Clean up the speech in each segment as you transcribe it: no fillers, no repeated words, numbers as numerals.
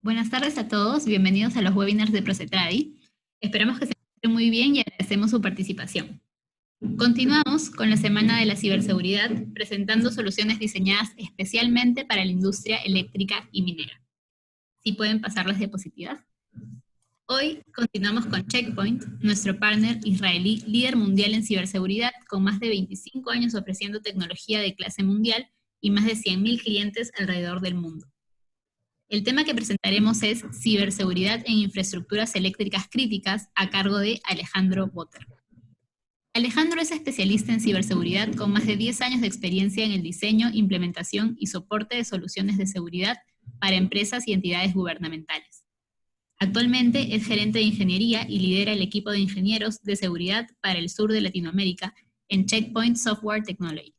Buenas tardes a todos, bienvenidos a los webinars de Procetradi. Esperamos que se encuentren muy bien y agradecemos su participación. Continuamos con la Semana de la Ciberseguridad, presentando soluciones diseñadas especialmente para la industria eléctrica y minera. ¿Sí pueden pasar las diapositivas? Hoy continuamos con Check Point, nuestro partner israelí líder mundial en ciberseguridad, con más de 25 años ofreciendo tecnología de clase mundial y más de 100.000 clientes alrededor del mundo. El tema que presentaremos es ciberseguridad en infraestructuras eléctricas críticas, a cargo de Alejandro Botter. Alejandro es especialista en ciberseguridad con más de 10 años de experiencia en el diseño, implementación y soporte de soluciones de seguridad para empresas y entidades gubernamentales. Actualmente es gerente de ingeniería y lidera el equipo de ingenieros de seguridad para el sur de Latinoamérica en Check Point Software Technologies.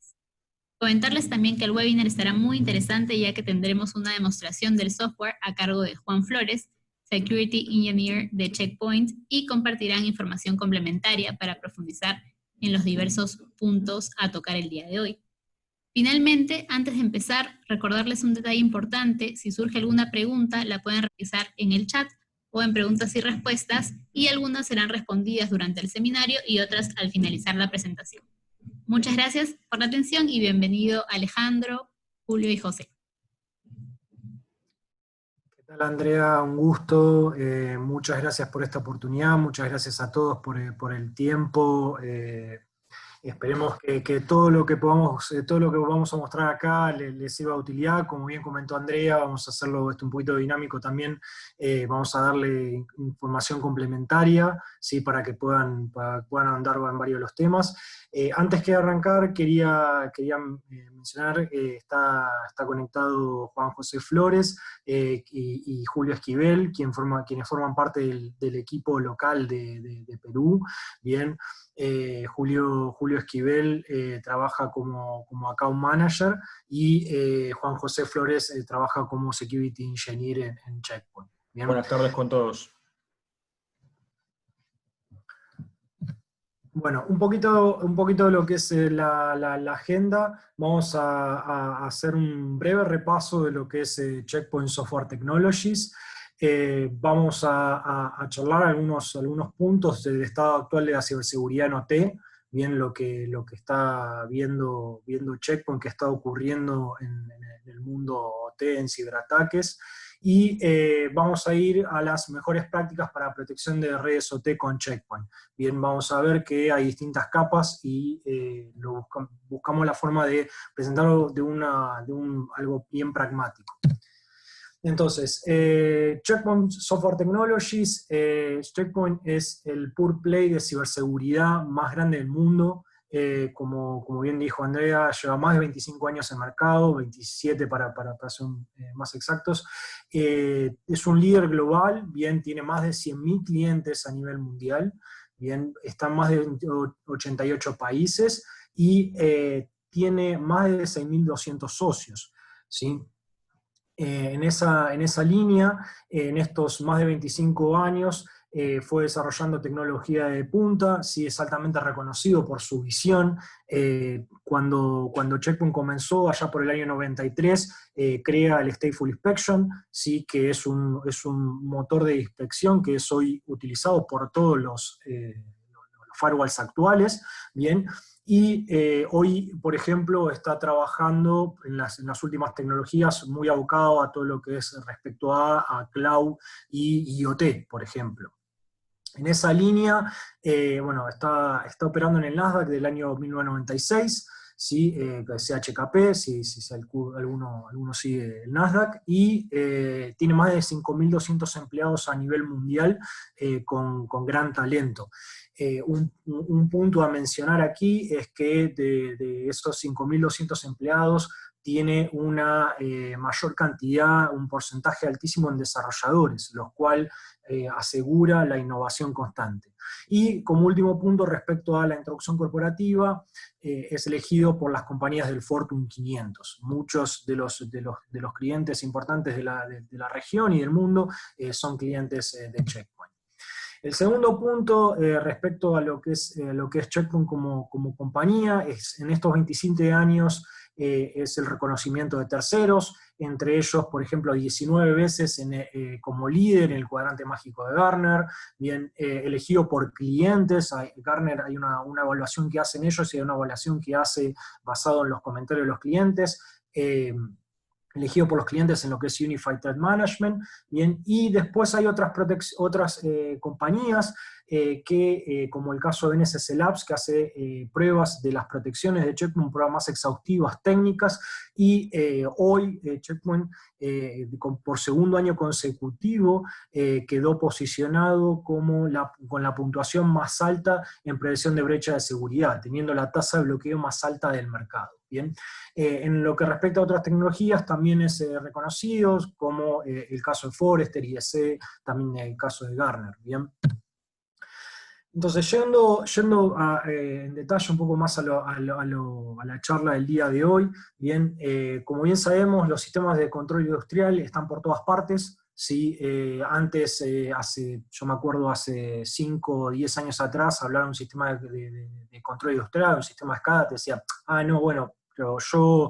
Comentarles también que el webinar estará muy interesante, ya que tendremos una demostración del software a cargo de Juan Flores, Security Engineer de Check Point, y compartirán información complementaria para profundizar en los diversos puntos a tocar el día de hoy. Finalmente, antes de empezar, recordarles un detalle importante: si surge alguna pregunta, la pueden realizar en el chat o en preguntas y respuestas, y algunas serán respondidas durante el seminario y otras al finalizar la presentación. Muchas gracias por la atención y bienvenido Alejandro, Julio y José. ¿Qué tal, Andrea? Un gusto. Muchas gracias por esta oportunidad, muchas gracias a todos por el tiempo. Esperemos que todo lo que vamos a mostrar acá les sirva de utilidad. Como bien comentó Andrea, vamos a hacerlo un poquito dinámico también. Vamos a darle información complementaria, ¿sí? para que puedan andar en varios de los temas. Antes que arrancar, quería mencionar que está conectado Juan José Flores y Julio Esquivel, quienes forman parte del equipo local de Perú. Bien. Julio Esquivel trabaja como Account Manager y Juan José Flores trabaja como Security Engineer en Check Point. ¿Bien? Buenas tardes con todos. Bueno, un poquito de lo que es la agenda. Vamos a hacer un breve repaso de lo que es Check Point Software Technologies. Vamos a charlar algunos puntos del estado actual de la ciberseguridad en OT, bien lo que está viendo Check Point, que está ocurriendo en el mundo OT, en ciberataques, y vamos a ir a las mejores prácticas para protección de redes OT con Check Point. Bien, vamos a ver que hay distintas capas y buscamos la forma de presentarlo de algo bien pragmático. Entonces, Check Point Software Technologies, Check Point es el pure play de ciberseguridad más grande del mundo. Como bien dijo Andrea, lleva más de 25 años en mercado, 27 para ser más exactos. Es un líder global, bien, tiene más de 100.000 clientes a nivel mundial, bien, está en más de 88 países y tiene más de 6.200 socios, ¿sí? En esa línea, en estos más de 25 años, fue desarrollando tecnología de punta, sí, es altamente reconocido por su visión. Cuando Check Point comenzó, allá por el año 93, crea el Stateful Inspection, sí, que es un motor de inspección que es hoy utilizado por todos los firewalls actuales, bien. Y hoy, por ejemplo, está trabajando en las últimas tecnologías muy abocado a todo lo que es respecto a cloud y IoT, por ejemplo. En esa línea, bueno, está operando en el Nasdaq del año 1996, ¿sí? CHKP, si alguno sigue el Nasdaq, y tiene más de 5.200 empleados a nivel mundial con gran talento. Un punto a mencionar aquí es que de esos 5.200 empleados tiene una mayor cantidad, un porcentaje altísimo en desarrolladores, lo cual asegura la innovación constante. Y como último punto respecto a la introducción corporativa, es elegido por las compañías del Fortune 500. Muchos de los clientes importantes de la región y del mundo son clientes de Check Point. El segundo punto, respecto a lo que es Check Point como compañía, es en estos 27 años es el reconocimiento de terceros, entre ellos, por ejemplo, 19 veces como líder en el cuadrante mágico de Gartner, bien, elegido por clientes. Gartner hay una evaluación que hacen ellos y hay una evaluación que hace basado en los comentarios de los clientes, elegido por los clientes en lo que es Unified Threat Management, bien, y después hay otras compañías como el caso de NSS Labs, que hace pruebas de las protecciones de Check Point, pruebas más exhaustivas técnicas, y hoy Check Point, por segundo año consecutivo, quedó posicionado con la puntuación más alta en prevención de brecha de seguridad, teniendo la tasa de bloqueo más alta del mercado. Bien. En lo que respecta a otras tecnologías, también es reconocido, como el caso de Forrester y EC, también el caso de Gartner. Bien. Entonces, yendo en detalle un poco más a la charla del día de hoy, bien, como bien sabemos, los sistemas de control industrial están por todas partes. ¿Sí? Antes, yo me acuerdo hace 5 o 10 años atrás, hablar de un sistema de control industrial, un sistema de SCADA, te decía, no, bueno, pero yo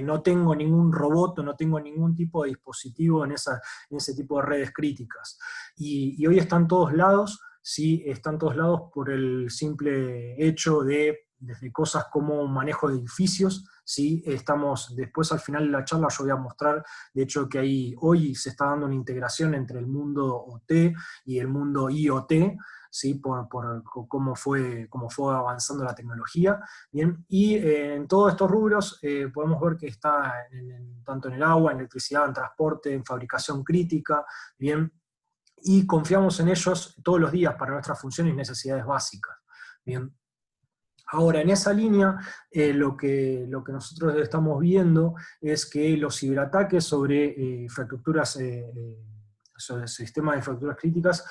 no tengo ningún robot, no tengo ningún tipo de dispositivo en ese tipo de redes críticas. Y hoy están todos lados. Sí, están todos lados por el simple hecho desde cosas como manejo de edificios. ¿Sí? Después al final de la charla yo voy a mostrar, de hecho, que hoy se está dando una integración entre el mundo OT y el mundo IoT, ¿sí? por cómo fue avanzando la tecnología. Bien, y en todos estos rubros podemos ver que está tanto en el agua, en electricidad, en transporte, en fabricación crítica, bien, y confiamos en ellos todos los días para nuestras funciones y necesidades básicas. Bien. Ahora, en esa línea, lo que nosotros estamos viendo es que los ciberataques sobre infraestructuras, sobre sistemas de infraestructuras críticas,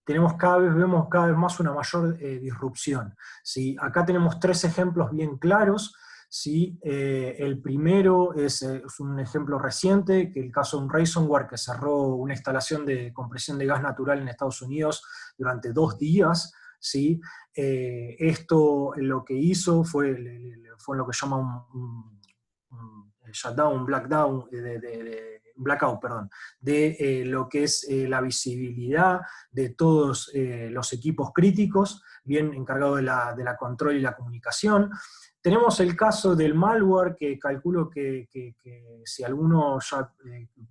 vemos cada vez más una mayor disrupción. ¿Sí? Acá tenemos 3 ejemplos bien claros. ¿Sí? El primero es un ejemplo reciente, que el caso de un ransomware que cerró una instalación de compresión de gas natural en Estados Unidos durante 2 días. ¿Sí? Esto lo que hizo fue lo que llama un shutdown, un blackout, perdón, de lo que es la visibilidad de todos los equipos críticos, bien encargado de la control y la comunicación. Tenemos el caso del malware, que calculo que si alguno ya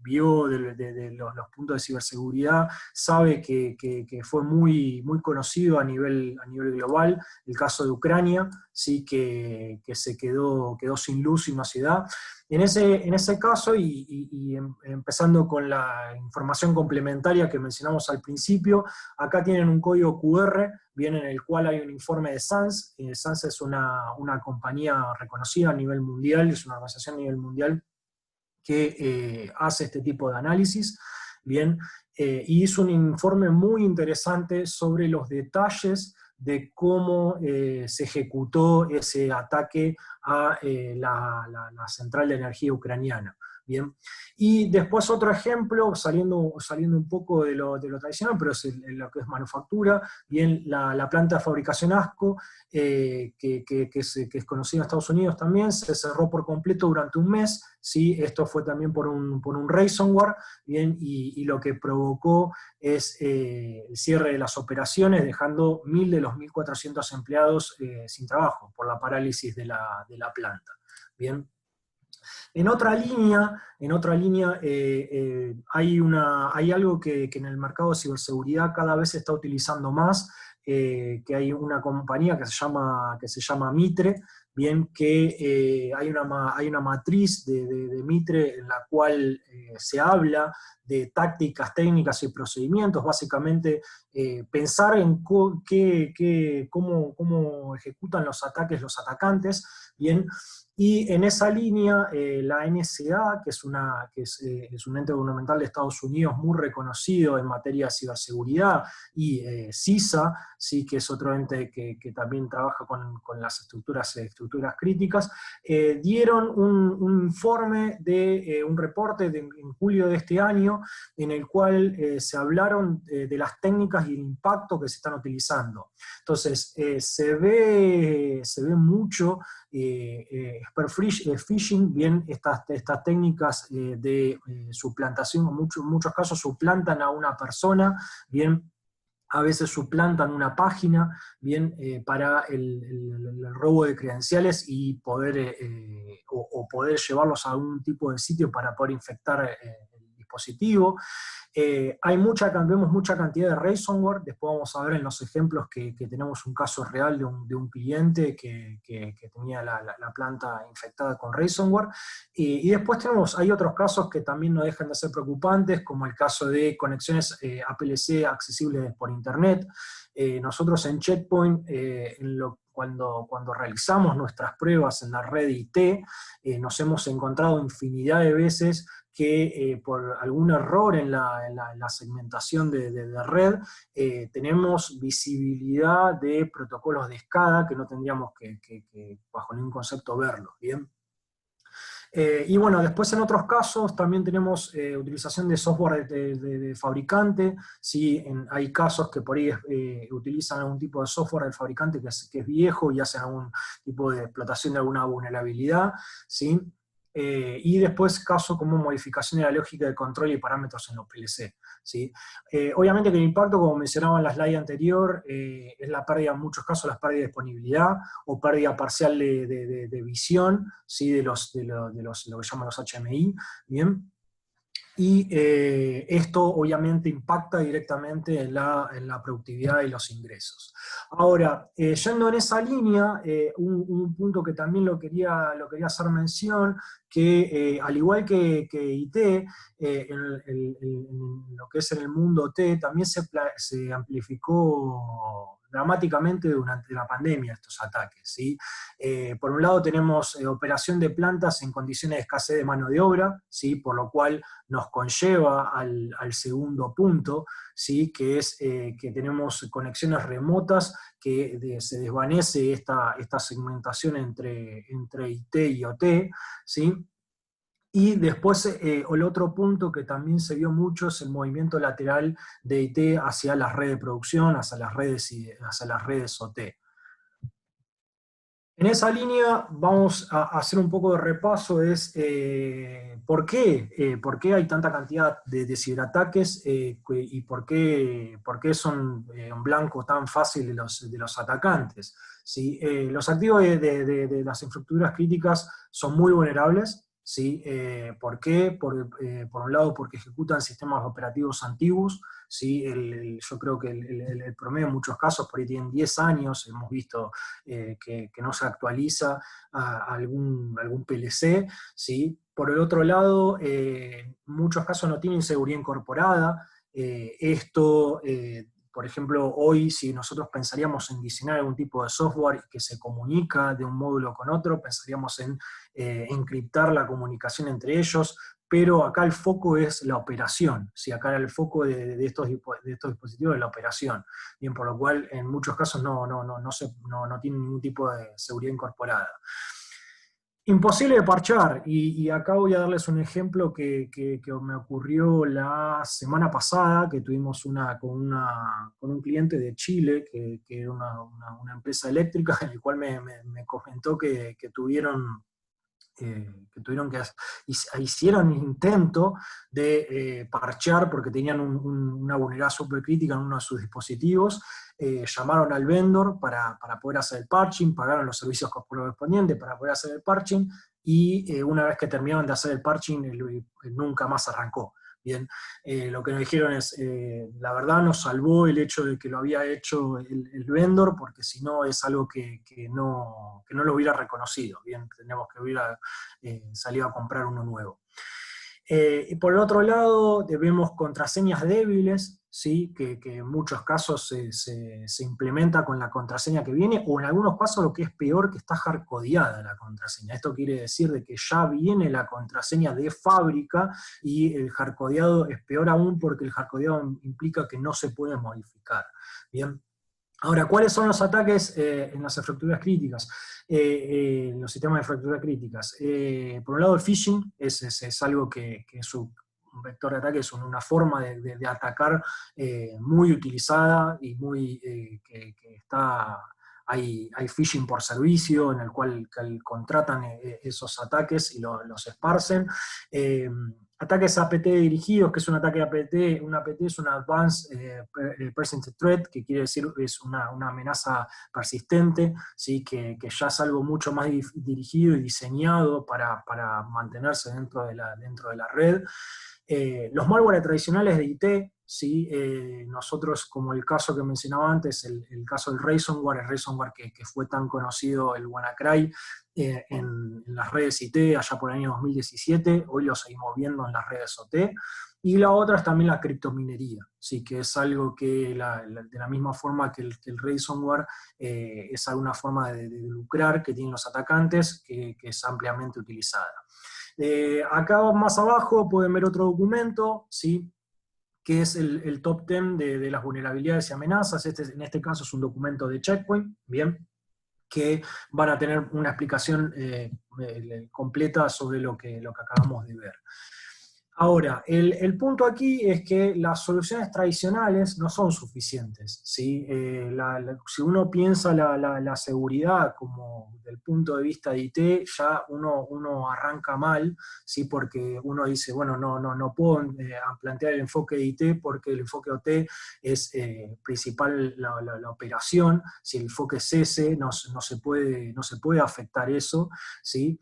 vio de los puntos de ciberseguridad, sabe que fue muy, muy conocido a nivel global, el caso de Ucrania, ¿sí? que se quedó sin luz, sin ciudad. En ese caso, empezando con la información complementaria que mencionamos al principio, acá tienen un código QR, bien, en el cual hay un informe de SANS. SANS es una compañía reconocida a nivel mundial, es una organización a nivel mundial que hace este tipo de análisis, bien, y hizo un informe muy interesante sobre los detalles de cómo se ejecutó ese ataque a la central de energía ucraniana. Bien. Y después otro ejemplo, saliendo un poco de lo tradicional, pero es lo que es manufactura, bien, la planta de fabricación ASCO, que es conocida en Estados Unidos también, se cerró por completo durante un mes. ¿Sí? Esto fue también por un ransomware, bien, y lo que provocó es el cierre de las operaciones, dejando 1.000 de los 1.400 empleados sin trabajo por la parálisis de la planta. Bien. En otra línea hay algo que en el mercado de ciberseguridad cada vez se está utilizando más, que hay una compañía que se llama Mitre, bien, que hay una matriz de Mitre en la cual se habla de tácticas, técnicas y procedimientos, básicamente pensar en cómo ejecutan los ataques los atacantes, bien, Y en esa línea, la NSA, que es un ente gubernamental de Estados Unidos muy reconocido en materia de ciberseguridad, y CISA, sí, que es otro ente que también trabaja con las estructuras críticas, dieron un informe un reporte en julio de este año, en el cual se hablaron de las técnicas y el impacto que se están utilizando. Entonces, se ve mucho spear phishing, bien estas técnicas de suplantación, en muchos casos suplantan a una persona, bien a veces suplantan una página, bien para el robo de credenciales y o poder llevarlos a algún tipo de sitio para poder infectar el dispositivo. Vemos mucha cantidad de ransomware. Después vamos a ver en los ejemplos que tenemos un caso real de un cliente que tenía la planta infectada con ransomware. Y después hay otros casos que también no dejan de ser preocupantes, como el caso de conexiones APLC accesibles por Internet. Nosotros en Checkpoint, cuando realizamos nuestras pruebas en la red IT, nos hemos encontrado infinidad de veces que por algún error en la segmentación de red, tenemos visibilidad de protocolos de SCADA que no tendríamos que bajo ningún concepto verlos, ¿bien? Y bueno, después en otros casos también tenemos utilización de software de fabricante. ¿Sí? Hay casos que por ahí utilizan algún tipo de software del fabricante que es viejo y hacen algún tipo de explotación de alguna vulnerabilidad. ¿Sí? Y después casos como modificación de la lógica de control y parámetros en los PLC. ¿Sí? Obviamente que el impacto, como mencionaba en la slide anterior, es la pérdida, en muchos casos, la pérdida de disponibilidad o pérdida parcial de visión, ¿sí? de lo que llaman los HMI, ¿bien? Y esto obviamente impacta directamente en la productividad y los ingresos. Ahora, yendo en esa línea, un punto que también lo quería hacer mención, que al igual que IT, en lo que es en el mundo T, también se amplificó dramáticamente durante la pandemia estos ataques. ¿Sí? Por un lado tenemos operación de plantas en condiciones de escasez de mano de obra, ¿sí? Por lo cual nos conlleva al segundo punto, ¿sí? Que es que tenemos conexiones remotas, que se desvanece esta segmentación entre IT y OT, ¿sí? Y después el otro punto que también se vio mucho es el movimiento lateral de IT hacia las redes de producción, hacia las redes OT. En esa línea vamos a hacer un poco de repaso, ¿por qué hay tanta cantidad de ciberataques y por qué son en blanco tan fácil de los atacantes? ¿Sí? Los activos de las infraestructuras críticas son muy vulnerables. ¿Sí? ¿Por qué? Por un lado porque ejecutan sistemas operativos antiguos. ¿Sí? Yo creo que el promedio en muchos casos por ahí tienen 10 años, hemos visto que no se actualiza a algún PLC, ¿sí? Por el otro lado, en muchos casos no tienen seguridad incorporada. Por ejemplo, hoy si nosotros pensaríamos en diseñar algún tipo de software que se comunica de un módulo con otro, pensaríamos en encriptar la comunicación entre ellos, pero acá el foco es la operación, ¿sí? Acá el foco de estos dispositivos es la operación, bien, por lo cual en muchos casos no tienen ningún tipo de seguridad incorporada. Imposible de parchar, y acá voy a darles un ejemplo que me ocurrió la semana pasada, que tuvimos con un cliente de Chile, que era una empresa eléctrica, en el cual me comentó que hicieron intento de parchear porque tenían una vulnerabilidad supercrítica en uno de sus dispositivos, llamaron al vendor para poder hacer el parching, pagaron los servicios correspondientes para poder hacer el parching, y una vez que terminaron de hacer el parching, nunca más arrancó. Bien, lo que nos dijeron es, la verdad nos salvó el hecho de que lo había hecho el vendor, porque si no es algo que no lo hubiera reconocido. Bien, tenemos que hubiera salido a comprar uno nuevo. Y por el otro lado, vemos contraseñas débiles, ¿sí? que en muchos casos se implementa con la contraseña que viene, o en algunos casos lo que es peor, que está hardcodeada la contraseña. Esto quiere decir de que ya viene la contraseña de fábrica, y el hardcodeado es peor aún, porque el hardcodeado implica que no se puede modificar. Bien. Ahora, ¿cuáles son los ataques en las infraestructuras críticas? En los sistemas de infraestructura críticas. Por un lado, el phishing es algo que es un vector de ataque, es una forma de atacar muy utilizada y muy que está... Hay phishing por servicio, en el cual contratan esos ataques y los esparcen. Ataques APT dirigidos, que es un ataque APT. Un APT es un Advanced Persistent Threat, que quiere decir es una amenaza persistente, ¿sí? que ya es algo mucho más dirigido y diseñado para mantenerse dentro de la red. Los malware tradicionales de IT, ¿sí? Nosotros, como el caso que mencionaba antes, el caso del ransomware que fue tan conocido, el WannaCry, en las redes IT allá por el año 2017, hoy lo seguimos viendo en las redes OT. Y la otra es también la criptominería, ¿sí? que es algo que de la misma forma que el ransomware es alguna forma de lucrar que tienen los atacantes, que es ampliamente utilizada. Acá más abajo pueden ver otro documento, ¿sí? que es el top 10 de las vulnerabilidades y amenazas. En este caso es un documento de Check Point, ¿bien? que van a tener una explicación completa sobre lo que acabamos de ver. Ahora, el punto aquí es que las soluciones tradicionales no son suficientes, ¿sí? Si uno piensa la seguridad como del punto de vista de IT, ya uno arranca mal, ¿sí? Porque uno dice, bueno, no puedo plantear el enfoque de IT, porque el enfoque OT es principal la operación. Si el enfoque es ese, no se puede afectar eso, ¿sí?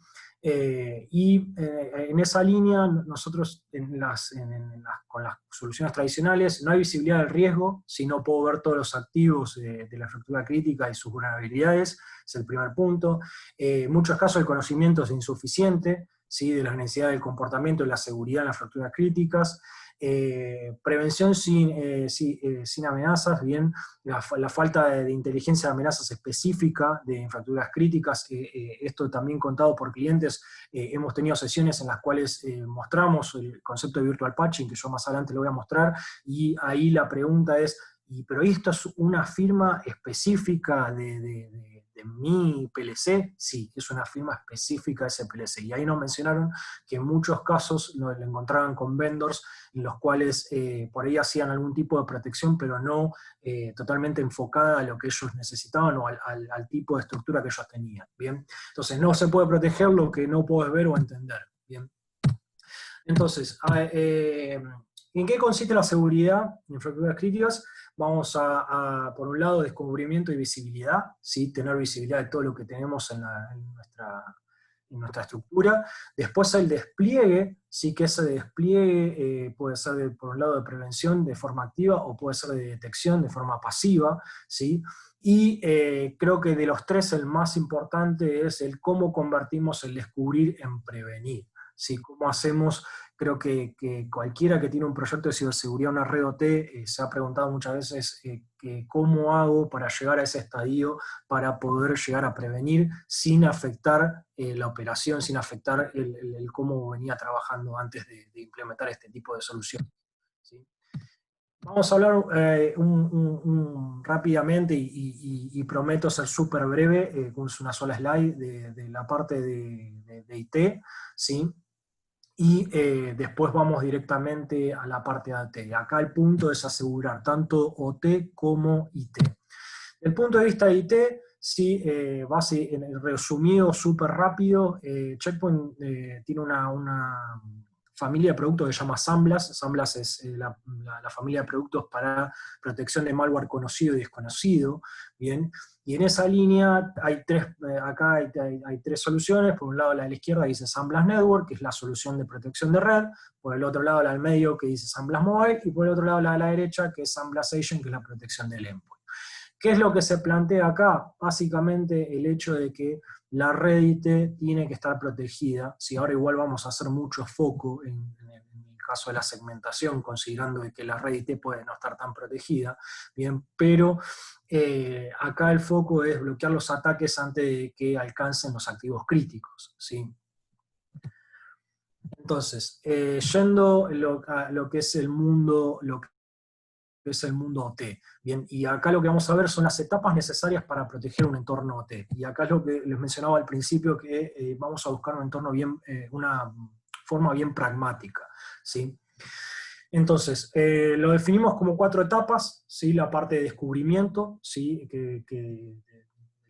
En esa línea, nosotros con las soluciones tradicionales no hay visibilidad del riesgo, si no puedo ver todos los activos de la infraestructura crítica y sus vulnerabilidades, es el primer punto. En muchos casos el conocimiento es insuficiente, ¿sí? de las necesidades del comportamiento y la seguridad en las infraestructuras críticas. Prevención sin amenazas, bien, la falta de inteligencia de amenazas específica de infraestructuras críticas, esto también contado por clientes. Hemos tenido sesiones en las cuales mostramos el concepto de virtual patching, que yo más adelante lo voy a mostrar, y ahí la pregunta es, ¿pero esto es una firma específica de mi PLC? Sí, es una firma específica de ese PLC, y ahí nos mencionaron que en muchos casos lo encontraban con vendors en los cuales por ahí hacían algún tipo de protección, pero no totalmente enfocada a lo que ellos necesitaban o al tipo de estructura que ellos tenían, ¿bien? Entonces no se puede proteger lo que no puedes ver o entender, ¿bien? Entonces, ¿en qué consiste la seguridad en infraestructuras críticas? Vamos por un lado, descubrimiento y visibilidad, ¿sí? Tener visibilidad de todo lo que tenemos en nuestra estructura. Después el despliegue, sí, que ese despliegue puede ser por un lado de prevención de forma activa, o puede ser de detección de forma pasiva, ¿sí? Y creo que de los tres el más importante es el cómo convertimos el descubrir en prevenir, ¿sí? Cómo hacemos. Creo que cualquiera que tiene un proyecto de ciberseguridad, una red OT, se ha preguntado muchas veces cómo hago para llegar a ese estadio, para poder llegar a prevenir sin afectar la operación, sin afectar el cómo venía trabajando antes de implementar este tipo de solución, ¿sí? Vamos a hablar rápidamente, y prometo ser súper breve, con una sola slide, de la parte de IT, ¿sí? Y después vamos directamente a la parte de AT. Acá el punto es asegurar tanto OT como IT. Desde el punto de vista de IT, sí, en el resumido súper rápido, Check Point tiene una familia de productos que se llama SandBlast. SandBlast es la familia de productos para protección de malware conocido y desconocido, ¿bien? Y en esa línea hay tres soluciones. Por un lado, la de la izquierda, que dice SandBlast Network, que es la solución de protección de red. Por el otro lado, la del medio, que dice SandBlast Mobile. Y por el otro lado, la de la derecha, que es SandBlast Agent, que es la protección del endpoint. ¿Qué es lo que se plantea acá? Básicamente el hecho de que la red IT tiene que estar protegida. Si ahora igual vamos a hacer mucho foco en caso de la segmentación, considerando de que la red IT puede no estar tan protegida, bien, pero acá el foco es bloquear los ataques antes de que alcancen los activos críticos, ¿sí? Entonces, yendo a lo que es el mundo, es el mundo OT. Bien, y acá lo que vamos a ver son las etapas necesarias para proteger un entorno OT. Y acá es lo que les mencionaba al principio, que vamos a buscar un entorno bien, una forma bien pragmática, ¿sí? Entonces, lo definimos como 4 etapas, ¿sí? La parte de descubrimiento, ¿sí? De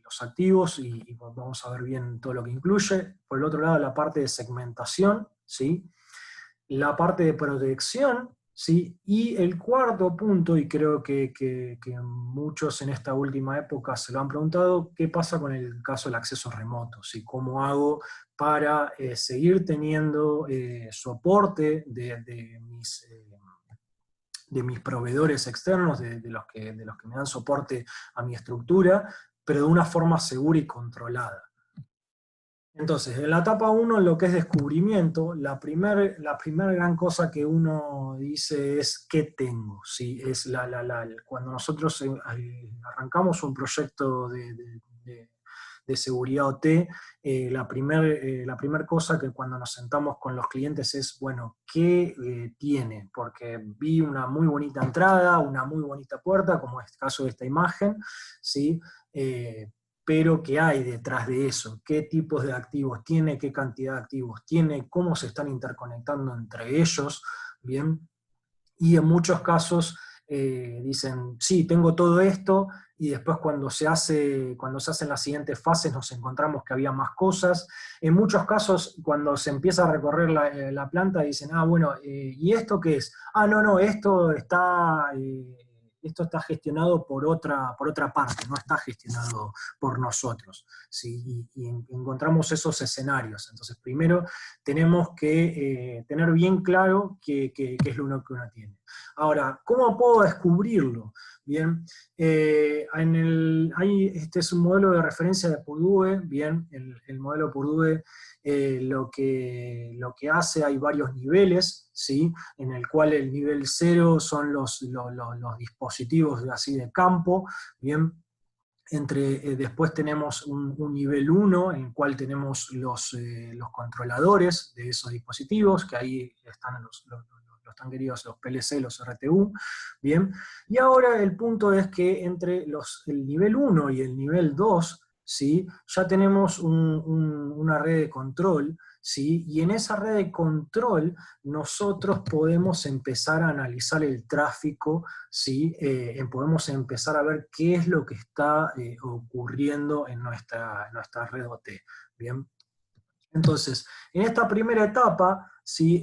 los activos, y vamos a ver bien todo lo que incluye. Por el otro lado, la parte de segmentación, ¿sí? La parte de protección, ¿sí? Y el cuarto punto, y creo que muchos en esta última época se lo han preguntado, ¿qué pasa con el caso del acceso remoto? ¿Sí? ¿Cómo hago para seguir teniendo soporte de mis proveedores externos, de los que me dan soporte a mi estructura, pero de una forma segura y controlada? Entonces, en la etapa 1, lo que es descubrimiento, la primer gran cosa que uno dice es ¿qué tengo? ¿Sí? Es cuando nosotros arrancamos un proyecto de seguridad OT, la primer cosa que cuando nos sentamos con los clientes es, bueno, ¿qué tiene? Porque vi una muy bonita entrada, una muy bonita puerta, como es el caso de esta imagen, ¿sí? Pero ¿qué hay detrás de eso? ¿Qué tipos de activos tiene? ¿Qué cantidad de activos tiene? ¿Cómo se están interconectando entre ellos? ¿Bien? Y en muchos casos dicen, sí, tengo todo esto, y después cuando se hacen las siguientes fases nos encontramos que había más cosas. En muchos casos, cuando se empieza a recorrer la planta, dicen, bueno, ¿y esto qué es? No, esto está gestionado por otra parte, no está gestionado por nosotros, ¿sí? Y encontramos esos escenarios. Entonces, primero tenemos que tener bien claro qué es lo uno que uno tiene. Ahora, ¿cómo puedo descubrirlo? Bien, este es un modelo de referencia de Purdue. Bien, el modelo Purdue lo que hace, hay varios niveles, ¿sí? En el cual el nivel 0 son los dispositivos así de campo, bien. Después tenemos un nivel 1, en el cual tenemos los controladores de esos dispositivos, que ahí están los tan queridos, los PLC, los RTU, bien. Y ahora el punto es que entre el nivel 1 y el nivel 2, ¿sí? Ya tenemos una red de control, ¿sí? Y en esa red de control nosotros podemos empezar a analizar el tráfico, ¿sí? Podemos empezar a ver qué es lo que está ocurriendo en nuestra red OT, ¿bien? Entonces, en esta primera etapa, ¿sí?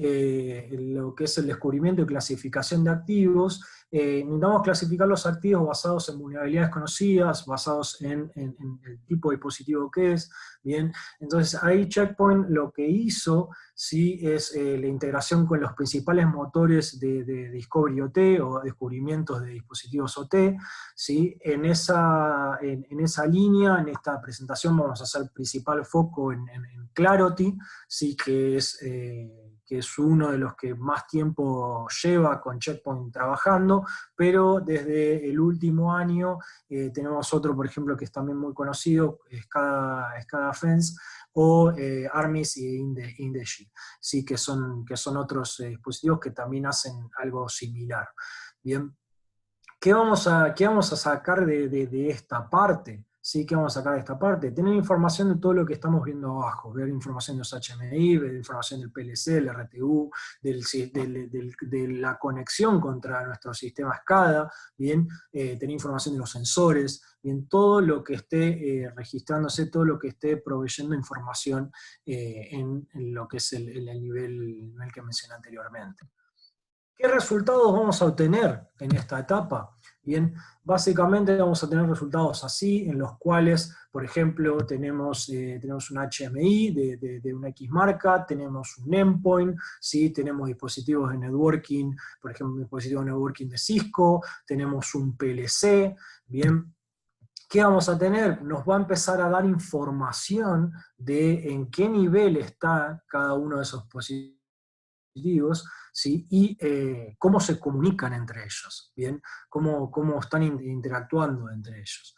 Lo que es el descubrimiento y clasificación de activos, intentamos clasificar los activos basados en vulnerabilidades conocidas, basados en el tipo de dispositivo que es, ¿bien? Entonces ahí Checkpoint lo que hizo, ¿sí? Es la integración con los principales motores de Discovery OT o descubrimientos de dispositivos OT, ¿sí? En esa línea, en esta presentación vamos a hacer principal foco en Clarity, ¿sí? Que es uno de los que más tiempo lleva con Checkpoint trabajando, pero desde el último año tenemos otro, por ejemplo, que es también muy conocido, SCADA Fence, o Armis y Indegy, ¿sí? Que son otros dispositivos que también hacen algo similar. Bien, ¿qué vamos a sacar de esta parte? ¿Sí? ¿Qué vamos a sacar de esta parte? Tener información de todo lo que estamos viendo abajo, ver información de los HMI, ver información del PLC, del RTU, de la conexión contra nuestro sistema SCADA, ¿bien? Tener información de los sensores, bien, todo lo que esté registrándose, todo lo que esté proveyendo información en lo que es el nivel que mencioné anteriormente. ¿Qué resultados vamos a obtener en esta etapa? Bien, básicamente vamos a tener resultados así, en los cuales, por ejemplo, tenemos un HMI de una X marca, tenemos un endpoint, ¿sí? Tenemos dispositivos de networking, por ejemplo, un dispositivo de networking de Cisco, tenemos un PLC, bien. ¿Qué vamos a tener? Nos va a empezar a dar información de en qué nivel está cada uno de esos dispositivos dispositivos, ¿sí? Y cómo se comunican entre ellos, ¿bien? Cómo están interactuando entre ellos.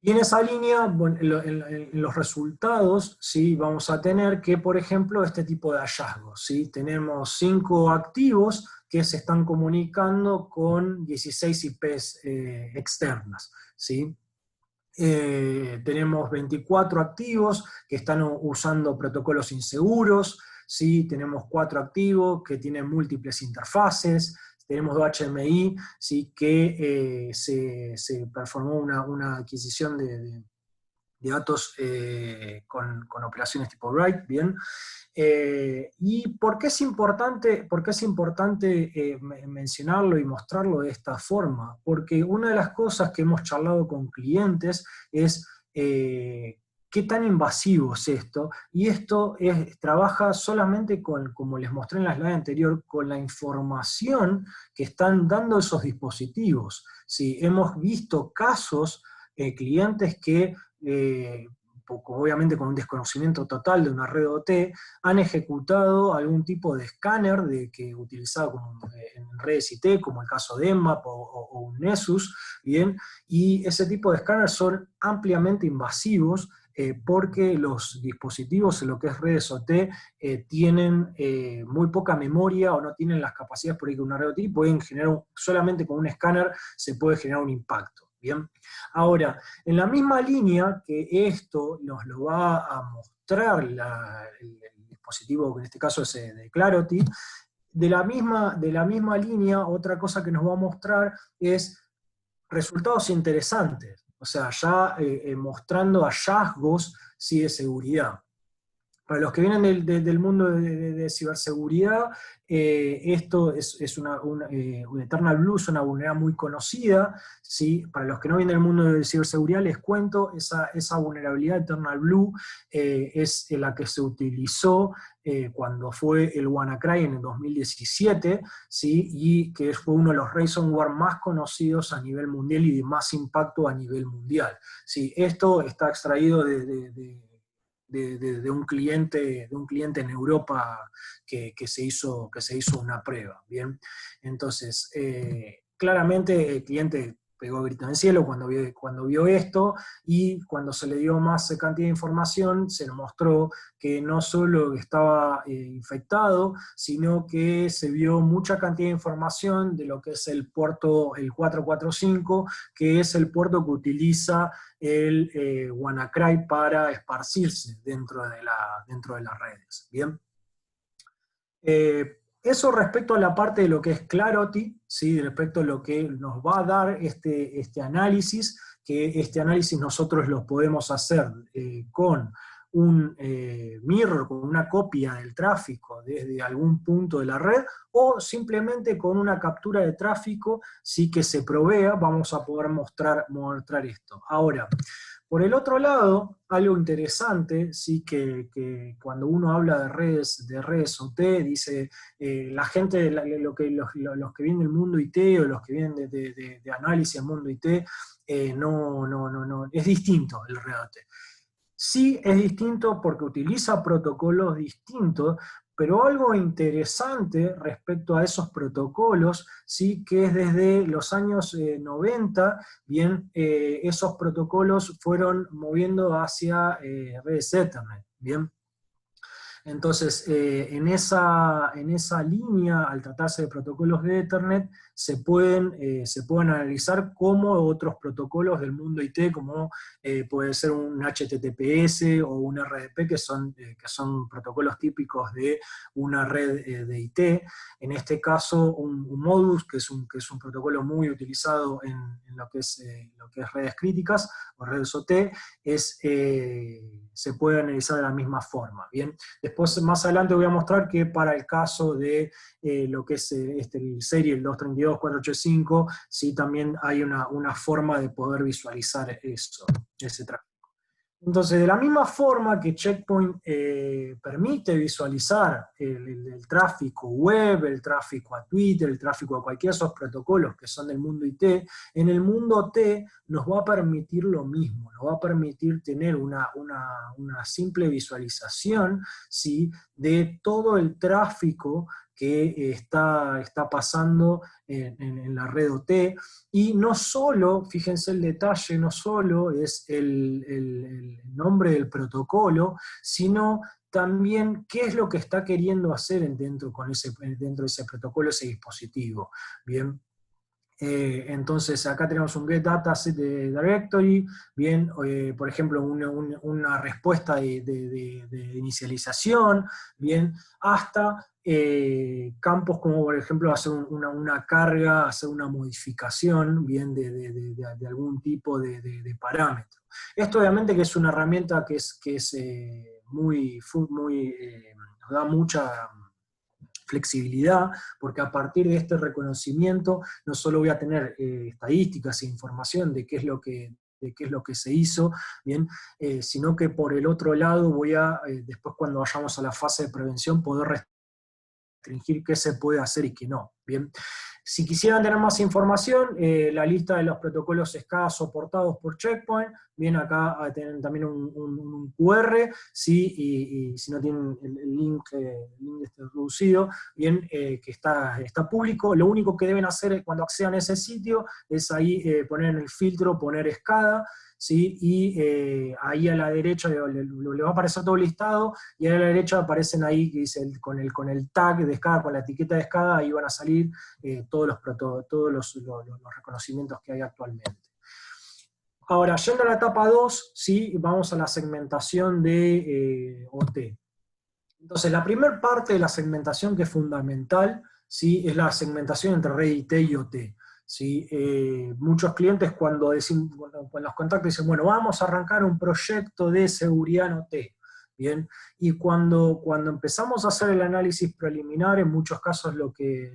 Y en esa línea, bueno, en los resultados, ¿sí? Vamos a tener que, por ejemplo, este tipo de hallazgos, ¿sí? Tenemos 5 activos que se están comunicando con 16 IPs externas, ¿sí? Tenemos 24 activos que están usando protocolos inseguros, ¿sí? Tenemos 4 activos que tienen múltiples interfaces, tenemos 2 HMI, ¿sí? Que se performó una adquisición de datos con operaciones tipo write, ¿bien? ¿Y por qué es importante mencionarlo y mostrarlo de esta forma? Porque una de las cosas que hemos charlado con clientes es qué tan invasivo es esto, y esto trabaja solamente con, como les mostré en la slide anterior, con la información que están dando esos dispositivos. ¿Sí? Hemos visto casos, clientes que obviamente con un desconocimiento total de una red OT, han ejecutado algún tipo de escáner que utilizado en redes IT, como el caso de Nmap o un Nessus, ¿bien? Y ese tipo de escáneres son ampliamente invasivos, porque los dispositivos en lo que es redes OT tienen muy poca memoria o no tienen las capacidades por ahí que una red OT, y pueden generar, solamente con un escáner se puede generar un impacto. Bien, ahora, en la misma línea que esto nos lo va a mostrar el dispositivo, que en este caso es de Clarity, de la misma línea, otra cosa que nos va a mostrar es resultados interesantes, o sea, ya mostrando hallazgos, sí, de seguridad. Para los que vienen del mundo de ciberseguridad, esto es una Eternal Blue es una vulnerabilidad muy conocida, ¿sí? Para los que no vienen del mundo de ciberseguridad, les cuento, esa vulnerabilidad Eternal Blue es la que se utilizó cuando fue el WannaCry en el 2017, ¿sí? Y que fue uno de los ransomware más conocidos a nivel mundial y de más impacto a nivel mundial. ¿Sí? Esto está extraído de un cliente en Europa que se hizo una prueba, ¿bien? Entonces, claramente el cliente pegó grito en el cielo cuando vio esto, y cuando se le dio más cantidad de información, se le mostró que no solo estaba infectado, sino que se vio mucha cantidad de información de lo que es el puerto, el 445, que es el puerto que utiliza el WannaCry para esparcirse dentro de las redes. ¿Bien? Eso respecto a la parte de lo que es Clarity, ¿sí? Respecto a lo que nos va a dar este análisis, que este análisis nosotros lo podemos hacer con un mirror, con una copia del tráfico desde algún punto de la red, o simplemente con una captura de tráfico, sí, que se provea, vamos a poder mostrar esto. Ahora, por el otro lado, algo interesante, sí, que cuando uno habla de redes OT, dice la gente, los que vienen del mundo IT o los que vienen de análisis del mundo IT, no, es distinto el red OT. Sí, es distinto porque utiliza protocolos distintos, pero algo interesante respecto a esos protocolos, sí, que es desde los años 90, bien, esos protocolos fueron moviendo hacia redes Ethernet, bien. Entonces, en esa línea, al tratarse de protocolos de Ethernet, se pueden analizar cómo otros protocolos del mundo IT, como puede ser un HTTPS o un RDP, que son protocolos típicos de una red de IT. En este caso, un Modbus, que es un protocolo muy utilizado en lo que es redes críticas o redes OT, se puede analizar de la misma forma. ¿Bien? Después, más adelante voy a mostrar que para el caso de lo que es el serie, el 232.485, sí, también hay una forma de poder visualizar ese tráfico. Entonces, de la misma forma que Checkpoint permite visualizar el tráfico web, el tráfico a Twitter, el tráfico a cualquiera de esos protocolos que son del mundo IT, en el mundo T nos va a permitir lo mismo, nos va a permitir tener una simple visualización, ¿sí?, de todo el tráfico que está pasando en la red OT, y no solo, fíjense el detalle, no solo es el nombre del protocolo, sino también qué es lo que está queriendo hacer dentro de ese protocolo, ese dispositivo. Bien. Entonces acá tenemos un get data set de directory, bien, por ejemplo una respuesta de inicialización, bien, hasta campos como por ejemplo hacer una carga, hacer una modificación, bien, de algún tipo de parámetro. Esto obviamente que es una herramienta que es nos da mucha flexibilidad, porque a partir de este reconocimiento no solo voy a tener estadísticas e información de qué es lo que se hizo, bien, sino que por el otro lado voy a, después cuando vayamos a la fase de prevención, poder restringir qué se puede hacer y qué no. Bien. Si quisieran tener más información, la lista de los protocolos SCADA soportados por Checkpoint, bien, acá tienen también un QR, ¿sí? Y si no tienen el link está reducido, bien, que está público. Lo único que deben hacer cuando accedan a ese sitio es ahí poner en el filtro, poner SCADA, ¿sí? Y ahí a la derecha le va a aparecer todo listado, y ahí a la derecha aparecen ahí, que dice con el tag de SCADA, con la etiqueta de SCADA, ahí van a salir todos los reconocimientos que hay actualmente. Ahora, yendo a la etapa 2, ¿sí? Vamos a la segmentación de OT. Entonces, la primera parte de la segmentación que es fundamental, ¿sí? Es la segmentación entre red IT y OT. ¿Sí? Muchos clientes cuando los contactos dicen, bueno, vamos a arrancar un proyecto de seguridad en OT. Bien, y cuando empezamos a hacer el análisis preliminar, en muchos casos lo que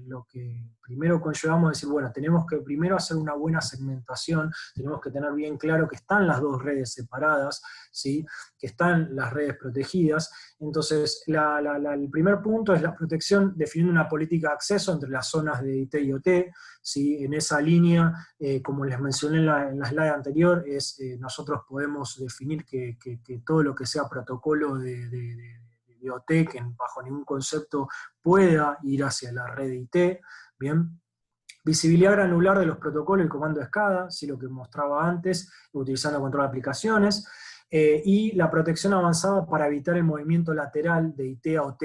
primero conllevamos es decir, bueno, tenemos que primero hacer una buena segmentación, tenemos que tener bien claro que están las dos redes separadas, ¿sí? Que están las redes protegidas. Entonces, el primer punto es la protección, definiendo una política de acceso entre las zonas de IT y OT, ¿sí? En esa línea, como les mencioné en la slide anterior, nosotros podemos definir que todo lo que sea protocolo de OT, que bajo ningún concepto pueda ir hacia la red de IT, ¿bien? Visibilidad granular de los protocolos, el comando de SCADA, sí, lo que mostraba antes, utilizando control de aplicaciones, y la protección avanzada para evitar el movimiento lateral de IT a OT.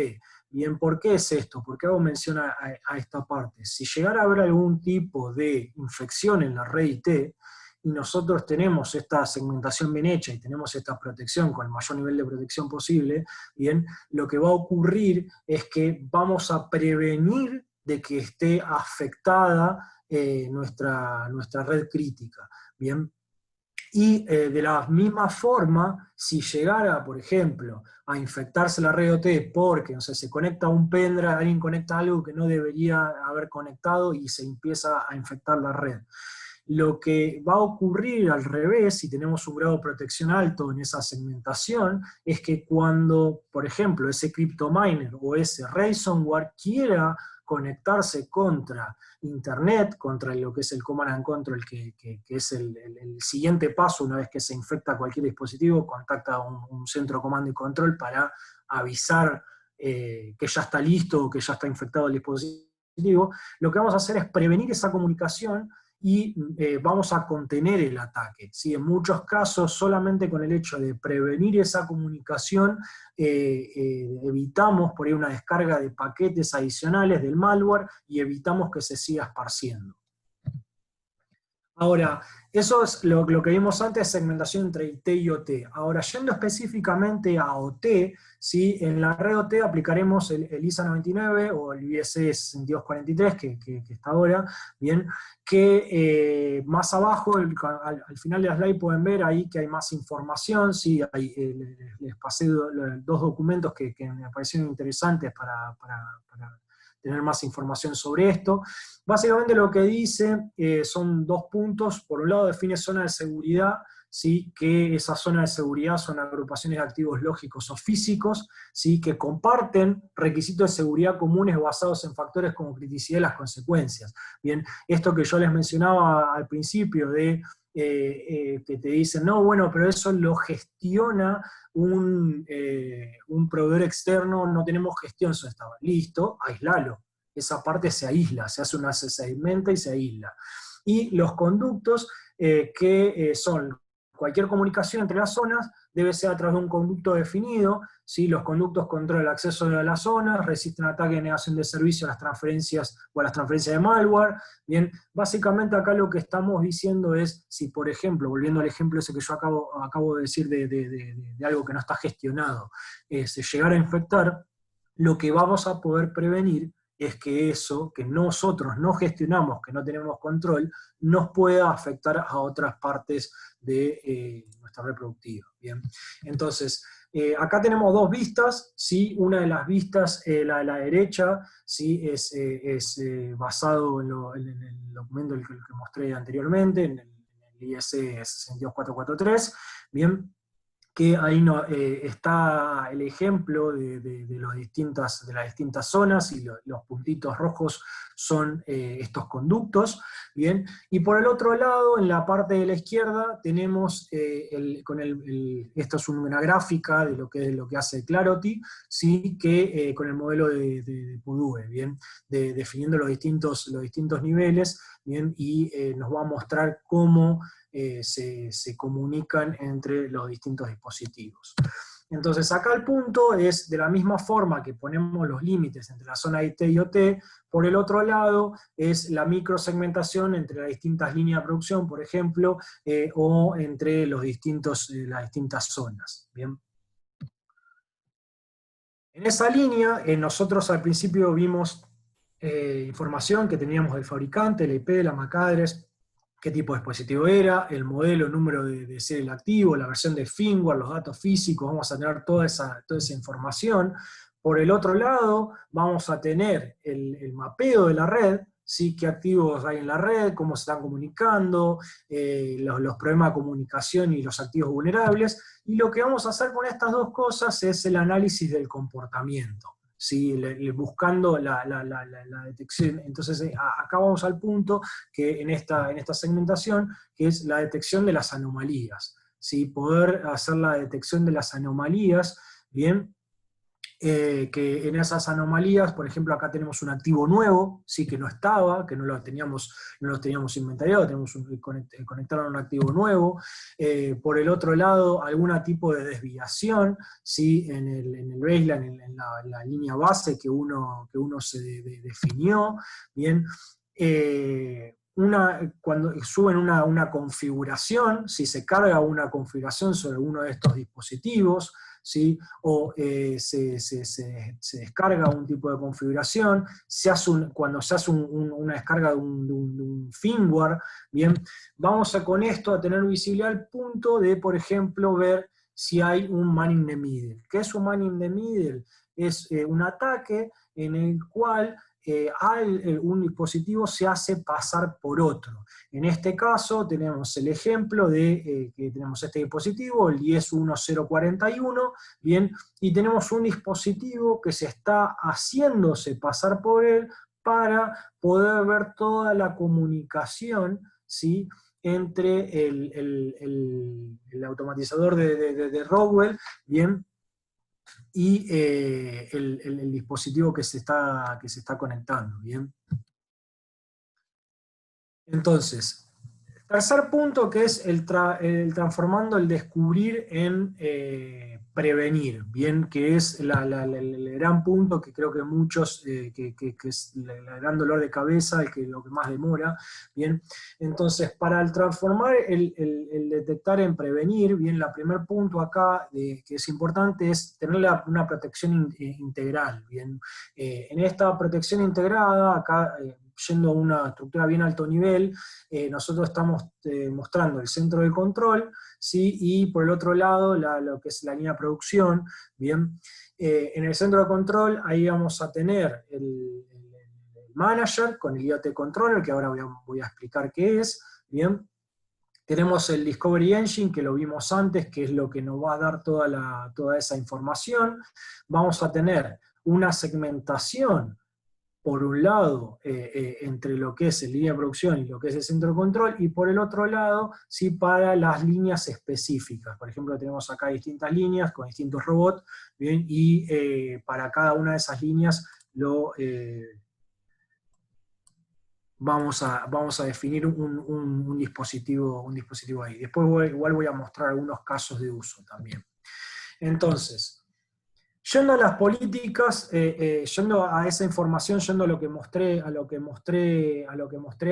Bien, ¿por qué es esto? ¿Por qué hago mención a esta parte? Si llegara a haber algún tipo de infección en la red IT, y nosotros tenemos esta segmentación bien hecha y tenemos esta protección con el mayor nivel de protección posible, bien, lo que va a ocurrir es que vamos a prevenir de que esté afectada nuestra red crítica. Bien. Y de la misma forma, si llegara, por ejemplo, a infectarse la red OT porque, no sé, se conecta un pendrive, alguien conecta algo que no debería haber conectado y se empieza a infectar la red. Lo que va a ocurrir al revés, si tenemos un grado de protección alto en esa segmentación, es que cuando, por ejemplo, ese CryptoMiner o ese ransomware quiera conectarse contra Internet, contra lo que es el Command and Control, que es el siguiente paso una vez que se infecta cualquier dispositivo, contacta a un centro de comando y control para avisar que ya está listo o que ya está infectado el dispositivo. Lo que vamos a hacer es prevenir esa comunicación y vamos a contener el ataque. ¿Sí? En muchos casos, solamente con el hecho de prevenir esa comunicación, evitamos por ahí una descarga de paquetes adicionales del malware y evitamos que se siga esparciendo. Ahora, eso es lo que vimos antes, segmentación entre IT y OT. Ahora, yendo específicamente a OT, ¿sí? En la red OT aplicaremos el ISA 99 o el IEC 6243, que está ahora, ¿bien? Que más abajo, al final de la slide pueden ver ahí que hay más información, ¿sí? Les pasé dos documentos que me parecieron interesantes para tener más información sobre esto. Básicamente lo que dice son dos puntos. Por un lado define zona de seguridad, ¿sí? Que esa zona de seguridad son agrupaciones de activos lógicos o físicos, ¿sí? Que comparten requisitos de seguridad comunes basados en factores como criticidad y las consecuencias. Bien, esto que yo les mencionaba al principio de que te dicen, no, bueno, pero eso lo gestiona un proveedor externo, no tenemos gestión sobre esta. Listo, aislalo. Esa parte se aísla, se segmenta y se aísla. Y los conductos son cualquier comunicación entre las zonas, debe ser a través de un conducto definido, ¿sí? Los conductos controlan el acceso a las zonas, resisten ataque de negación de servicio a las transferencias o a las transferencias de malware. Bien, básicamente acá lo que estamos diciendo es, si por ejemplo, volviendo al ejemplo ese que yo acabo de decir de algo que no está gestionado, se llegara a infectar, lo que vamos a poder prevenir es que eso, que nosotros no gestionamos, que no tenemos control, nos pueda afectar a otras partes de nuestra reproductiva. Bien, entonces, acá tenemos dos vistas, ¿sí? Una de las vistas, la de la derecha, ¿sí? es basado en el documento que mostré anteriormente, en el IEC 62443, bien, que ahí está el ejemplo de las distintas zonas, y los puntitos rojos son estos conductos, ¿bien? Y por el otro lado, en la parte de la izquierda, tenemos, esto es una gráfica de lo que hace Clarity, ¿sí? Que con el modelo de Purdue, ¿bien? Definiendo los distintos niveles, ¿bien? Y nos va a mostrar cómo se comunican entre los distintos dispositivos. Entonces acá el punto es, de la misma forma que ponemos los límites entre la zona IT y OT, por el otro lado es la microsegmentación entre las distintas líneas de producción, por ejemplo, o entre las distintas zonas. ¿Bien? En esa línea, nosotros al principio vimos información que teníamos del fabricante, la IP, la MAC address, qué tipo de dispositivo era, el modelo, el número de serial activo, la versión de firmware, los datos físicos, vamos a tener toda esa información. Por el otro lado, vamos a tener el mapeo de la red, ¿sí? Qué activos hay en la red, cómo se están comunicando, los problemas de comunicación y los activos vulnerables, y lo que vamos a hacer con estas dos cosas es el análisis del comportamiento. ¿Sí? Buscando la detección. Entonces acá vamos al punto que en esta segmentación, que es la detección de las anomalías, ¿sí? Poder hacer la detección de las anomalías, ¿bien? Que en esas anomalías, por ejemplo, acá tenemos un activo nuevo, ¿sí? Que no estaba, que no lo teníamos inventariado, tenemos conectaron a un activo nuevo. Por el otro lado, algún tipo de desviación, ¿sí? En el baseline, en la línea base que uno se definió, ¿bien? Cuando suben una configuración, si se carga una configuración sobre uno de estos dispositivos, ¿sí? O se descarga un tipo de configuración, cuando se hace una descarga de un firmware, bien, vamos con esto a tener visibilidad al punto de, por ejemplo, ver si hay un man in the middle. ¿Qué es un man in the middle? Es un ataque en el cual un dispositivo se hace pasar por otro. En este caso tenemos el ejemplo de que tenemos este dispositivo, el IS-1041, bien, y tenemos un dispositivo que se está haciéndose pasar por él para poder ver toda la comunicación, ¿sí? Entre el automatizador de Rockwell, bien, y el dispositivo que se está conectando, ¿bien? Entonces, tercer punto, que es el transformando el descubrir en prevenir, ¿bien? Que es el gran punto que creo que muchos, que es el gran dolor de cabeza, lo que más demora, ¿bien? Entonces, para el transformar el detectar en prevenir, ¿bien? El primer punto acá que es importante es tener una protección integral, ¿bien? En esta protección integrada, acá yendo a una estructura bien alto nivel, nosotros estamos mostrando el centro de control, ¿sí? Y por el otro lado lo que es la línea de producción, ¿bien? En el centro de control ahí vamos a tener el manager con el IoT controller, que ahora voy a explicar qué es, ¿bien? Tenemos el Discovery Engine, que lo vimos antes, que es lo que nos va a dar toda esa información. Vamos a tener una segmentación por un lado, entre lo que es el línea de producción y lo que es el centro de control, y por el otro lado, sí, para las líneas específicas. Por ejemplo, tenemos acá distintas líneas con distintos robots, ¿bien? Y para cada una de esas líneas vamos a definir un dispositivo ahí. Después igual voy a mostrar algunos casos de uso también. Entonces, yendo a las políticas, yendo a esa información, yendo a lo que mostré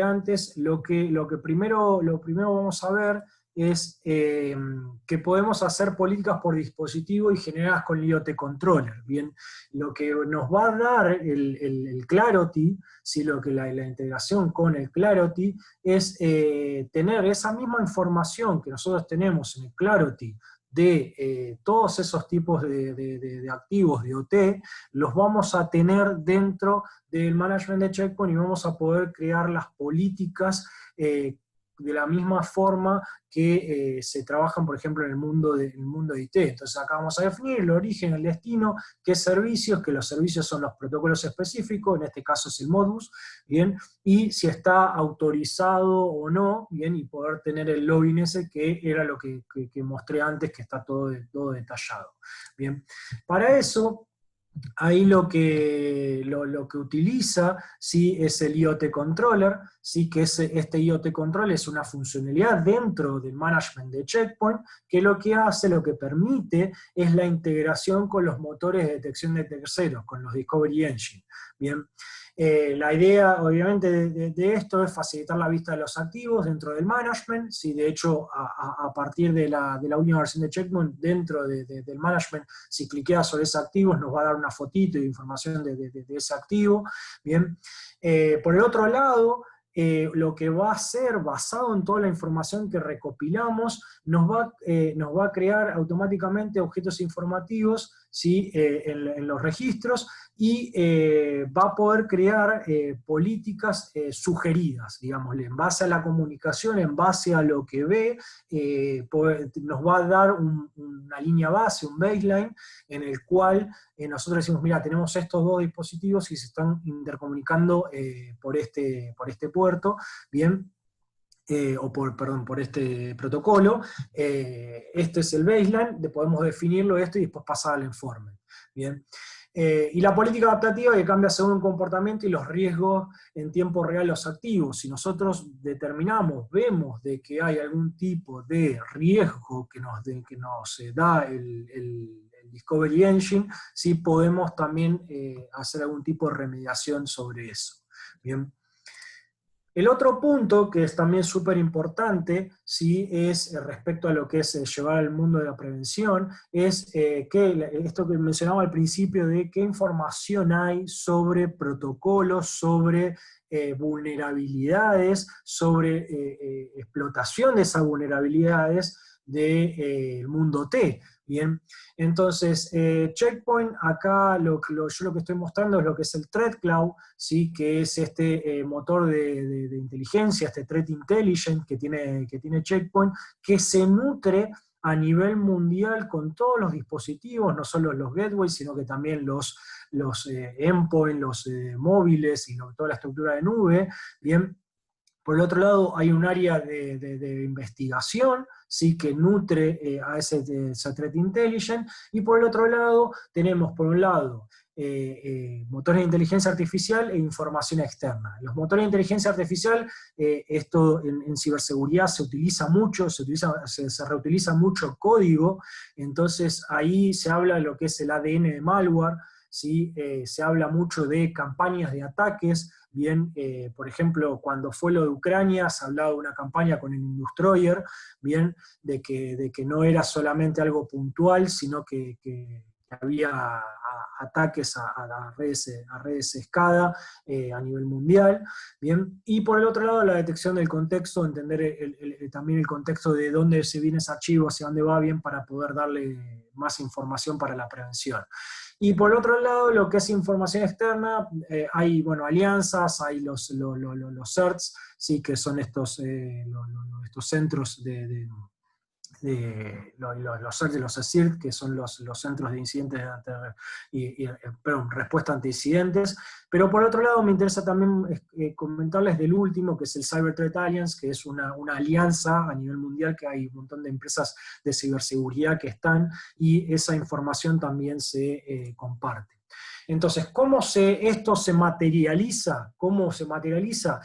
antes, lo que primero vamos a ver es que podemos hacer políticas por dispositivo y generadas con IoT Controller. Bien, lo que nos va a dar el Clarity, ¿sí? Lo que la integración con el Clarity es tener esa misma información que nosotros tenemos en el Clarity de todos esos tipos de activos de OT, los vamos a tener dentro del management de Checkpoint y vamos a poder crear las políticas de la misma forma que se trabajan, por ejemplo, en el mundo de IT. Entonces acá vamos a definir el origen, el destino, qué servicios, que los servicios son los protocolos específicos, en este caso es el Modbus, ¿bien? Y si está autorizado o no, ¿bien? Y poder tener el login ese, que era lo que mostré antes, que está todo detallado, ¿bien? Para eso, ahí lo que utiliza, ¿sí? Es el IoT Controller, ¿sí? Que este IoT Controller es una funcionalidad dentro del management de Checkpoint, que lo que hace, lo que permite, es la integración con los motores de detección de terceros, con los Discovery Engine. Bien. La idea, obviamente, de esto es facilitar la vista de los activos dentro del management. ¿Sí? De hecho, a partir de la última versión de Checkpoint, dentro del management, si cliqueas sobre ese activo, nos va a dar una fotito de información de ese activo. Bien. Por el otro lado, lo que va a hacer, basado en toda la información que recopilamos, nos va a crear automáticamente objetos informativos, ¿sí? En los registros, y va a poder crear políticas sugeridas, digámosle, en base a la comunicación, en base a lo que ve, nos va a dar una línea base, un baseline, en el cual nosotros decimos, mira, tenemos estos dos dispositivos y se están intercomunicando por este puerto, ¿bien? Por este protocolo. Este es el baseline, podemos definirlo esto y después pasar al enforcement. Bien. Y la política adaptativa, que cambia según el comportamiento y los riesgos en tiempo real los activos. Si nosotros vemos de que hay algún tipo de riesgo que nos da el Discovery Engine, sí podemos también hacer algún tipo de remediación sobre eso. Bien. El otro punto, que es también súper importante, ¿sí? Es respecto a lo que es llevar al mundo de la prevención, es esto que mencionaba al principio, de qué información hay sobre protocolos, sobre vulnerabilidades, sobre explotación de esas vulnerabilidades del mundo T. Bien, entonces Checkpoint, acá yo lo que estoy mostrando es lo que es el Threat Cloud, ¿sí? Que es este motor de inteligencia, este Threat Intelligence que tiene Checkpoint, que se nutre a nivel mundial con todos los dispositivos, no solo los gateways, sino que también los endpoints, los móviles y toda la estructura de nube. Bien. Por el otro lado, hay un área de investigación, ¿sí? Que nutre a ese Threat Intelligence, y por el otro lado, tenemos por un lado motores de inteligencia artificial e información externa. Los motores de inteligencia artificial, esto en ciberseguridad se utiliza mucho, se reutiliza mucho código, entonces ahí se habla de lo que es el ADN de malware, ¿sí? Se habla mucho de campañas de ataques. Bien, por ejemplo, cuando fue lo de Ucrania, se hablaba de una campaña con el Industroyer, bien, de que no era solamente algo puntual, sino que había ataques a redes SCADA a nivel mundial, bien, y por el otro lado la detección del contexto, entender también el contexto de dónde se viene ese archivo, hacia dónde va, bien, para poder darle más información para la prevención. Y por otro lado, lo que es información externa, hay, bueno, alianzas, hay los CERTs, ¿sí? Que son estos centros los CSIRT, que son los centros de incidentes perdón, respuesta ante incidentes. Pero por otro lado me interesa también comentarles del último, que es el Cyber Threat Alliance, que es una alianza a nivel mundial, que hay un montón de empresas de ciberseguridad que están, y esa información también se comparte. Entonces, esto se materializa? ¿Cómo se materializa?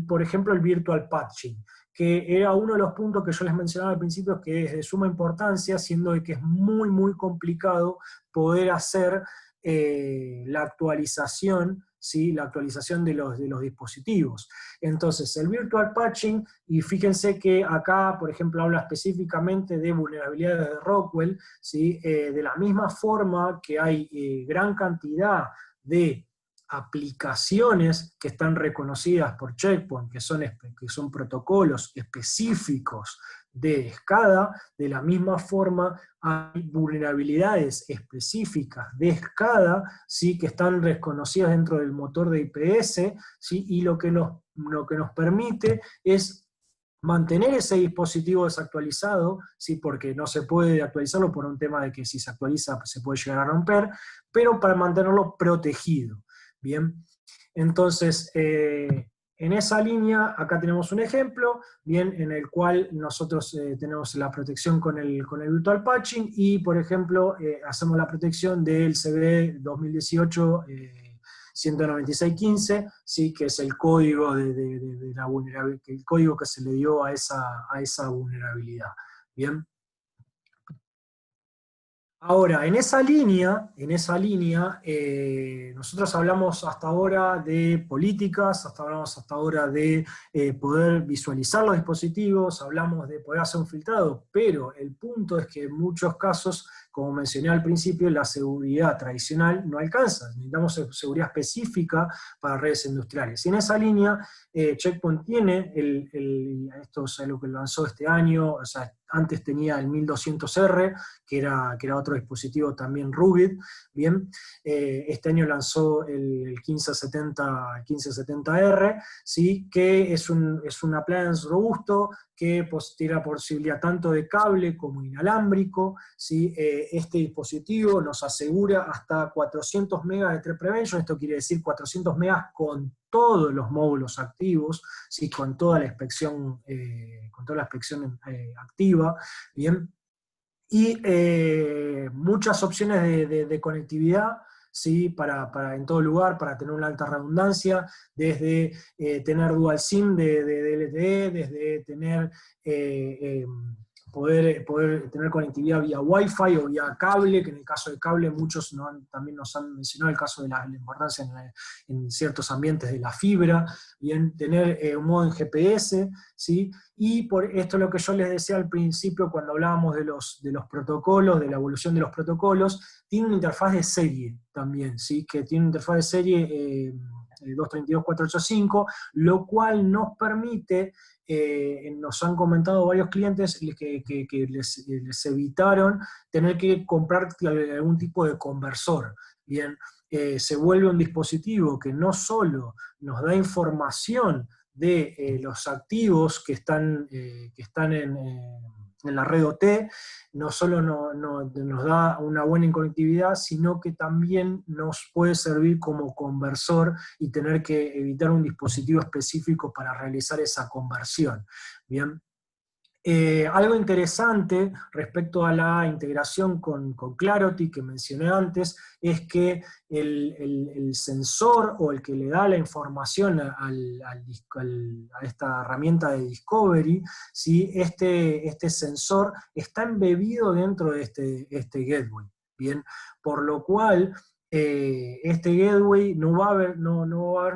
Por ejemplo, el virtual patching, que era uno de los puntos que yo les mencionaba al principio, que es de suma importancia, siendo de que es muy, muy complicado poder hacer la actualización, ¿sí? La actualización de los dispositivos. Entonces, el virtual patching, y fíjense que acá, por ejemplo, habla específicamente de vulnerabilidades de Rockwell, ¿sí? De la misma forma que hay gran cantidad de aplicaciones que están reconocidas por Check Point, que son protocolos específicos de SCADA, de la misma forma hay vulnerabilidades específicas de SCADA, ¿sí? Que están reconocidas dentro del motor de IPS, ¿sí? Y lo que nos permite es mantener ese dispositivo desactualizado, ¿sí? Porque no se puede actualizarlo por un tema de que si se actualiza se puede llegar a romper, pero para mantenerlo protegido. Bien, entonces, en esa línea, acá tenemos un ejemplo, bien, en el cual nosotros tenemos la protección con el virtual patching, y por ejemplo, hacemos la protección del CVE 2018 196.15, ¿sí? Que es el código de la vulnerabilidad, el código que se le dio a esa vulnerabilidad. Bien. Ahora, en esa línea, nosotros hablamos hasta ahora de políticas, hablamos hasta ahora de poder visualizar los dispositivos, hablamos de poder hacer un filtrado, pero el punto es que en muchos casos, como mencioné al principio, la seguridad tradicional no alcanza. Necesitamos seguridad específica para redes industriales. Y en esa línea, Check Point tiene, esto es algo que lanzó este año, o sea, antes tenía el 1200R, que era otro dispositivo también Rubid, bien. Este año lanzó el 1570R, ¿sí? Que es un appliance robusto, que tiene la posibilidad tanto de cable como inalámbrico, ¿sí? Este dispositivo nos asegura hasta 400 megas de threat prevention, esto quiere decir 400 megas con todos los módulos activos, ¿sí? Con toda la inspección, activa, bien. Y muchas opciones de conectividad, ¿sí? Para en todo lugar, para tener una alta redundancia, desde tener dual SIM de LTE, desde tener poder tener conectividad vía Wi-Fi o vía cable, que en el caso de cable muchos también nos han mencionado el caso de la importancia en ciertos ambientes de la fibra, bien, tener un modo en GPS, ¿sí? Y por esto es lo que yo les decía al principio cuando hablábamos de los protocolos, de la evolución de los protocolos, tiene una interfaz de serie también, ¿sí? Que tiene una interfaz de serie 232.485, lo cual nos permite, nos han comentado varios clientes que les evitaron tener que comprar algún tipo de conversor. Bien, se vuelve un dispositivo que no solo nos da información de los activos que están en la red OT, no solo nos da una buena conectividad, sino que también nos puede servir como conversor y tener que evitar un dispositivo específico para realizar esa conversión. Bien. Algo interesante respecto a la integración con Clarity que mencioné antes es que el sensor o el que le da la información a esta herramienta de Discovery, ¿sí? Este sensor está embebido dentro de este gateway. Bien, por lo cual este gateway no va a haber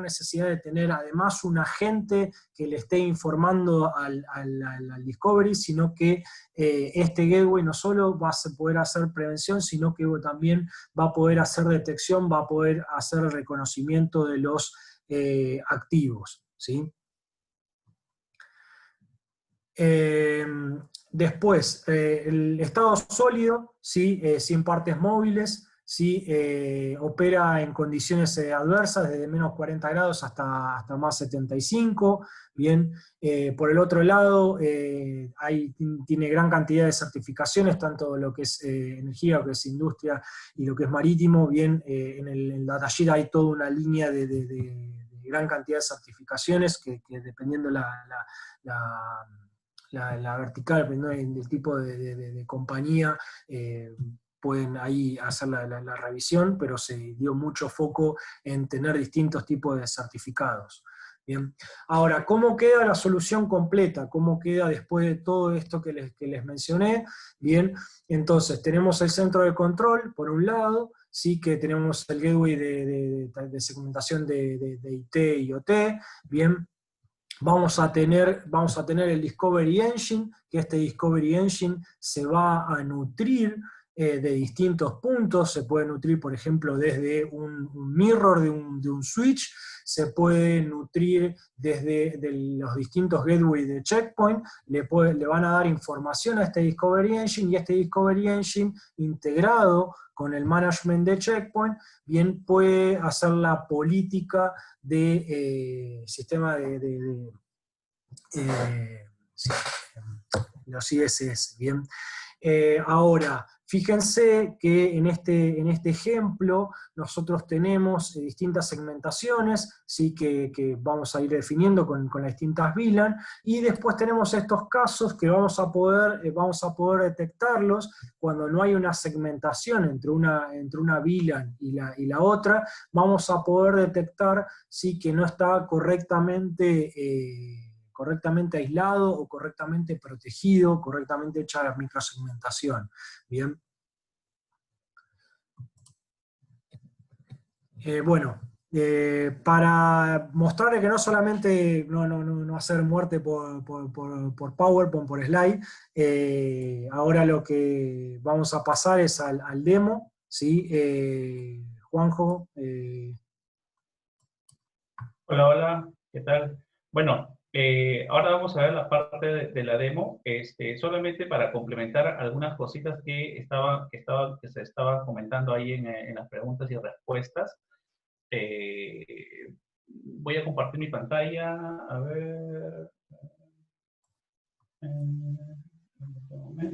necesidad de tener además un agente que le esté informando al Discovery, sino que este gateway no solo va a poder hacer prevención, sino que también va a poder hacer detección, va a poder hacer el reconocimiento de los activos, ¿sí? Después, el estado sólido, ¿sí? Sin partes móviles, ¿sí? Opera en condiciones adversas, desde menos 40 grados hasta más 75. Bien, por el otro lado, tiene gran cantidad de certificaciones, tanto lo que es energía, lo que es industria y lo que es marítimo. Bien, en el datasheet hay toda una línea de gran cantidad de certificaciones que dependiendo la vertical, dependiendo del tipo de compañía, pueden ahí hacer la revisión, pero se dio mucho foco en tener distintos tipos de certificados. Bien. Ahora, ¿cómo queda la solución completa? ¿Cómo queda después de todo esto que les mencioné? Bien, entonces tenemos el centro de control, por un lado, sí que tenemos el gateway de segmentación de IT y OT, bien. Vamos a tener el Discovery Engine, que este Discovery Engine se va a nutrir de distintos puntos. Se puede nutrir, por ejemplo, desde un mirror de un switch, se puede nutrir desde los distintos gateways de Checkpoint, le van a dar información a este Discovery Engine, y este Discovery Engine, integrado con el management de Checkpoint, bien puede hacer la política de sistema eh, sí, los ISS. Bien. Ahora, fíjense que en este ejemplo nosotros tenemos distintas segmentaciones, ¿sí? que vamos a ir definiendo con las distintas VLAN, y después tenemos estos casos que vamos a poder detectarlos cuando no hay una segmentación entre una VLAN y la otra. Vamos a poder detectar, ¿sí? que no está correctamente aislado o correctamente protegido, correctamente hecha la microsegmentación. Bien. Bueno, para mostrarles que no solamente no hacer muerte por PowerPoint, por slide, ahora lo que vamos a pasar es al demo, ¿sí? Juanjo. Hola, hola, ¿qué tal? Bueno, ahora vamos a ver la parte de la demo, solamente para complementar algunas cositas que se estaban comentando ahí en las preguntas y respuestas. Voy a compartir mi pantalla, a ver.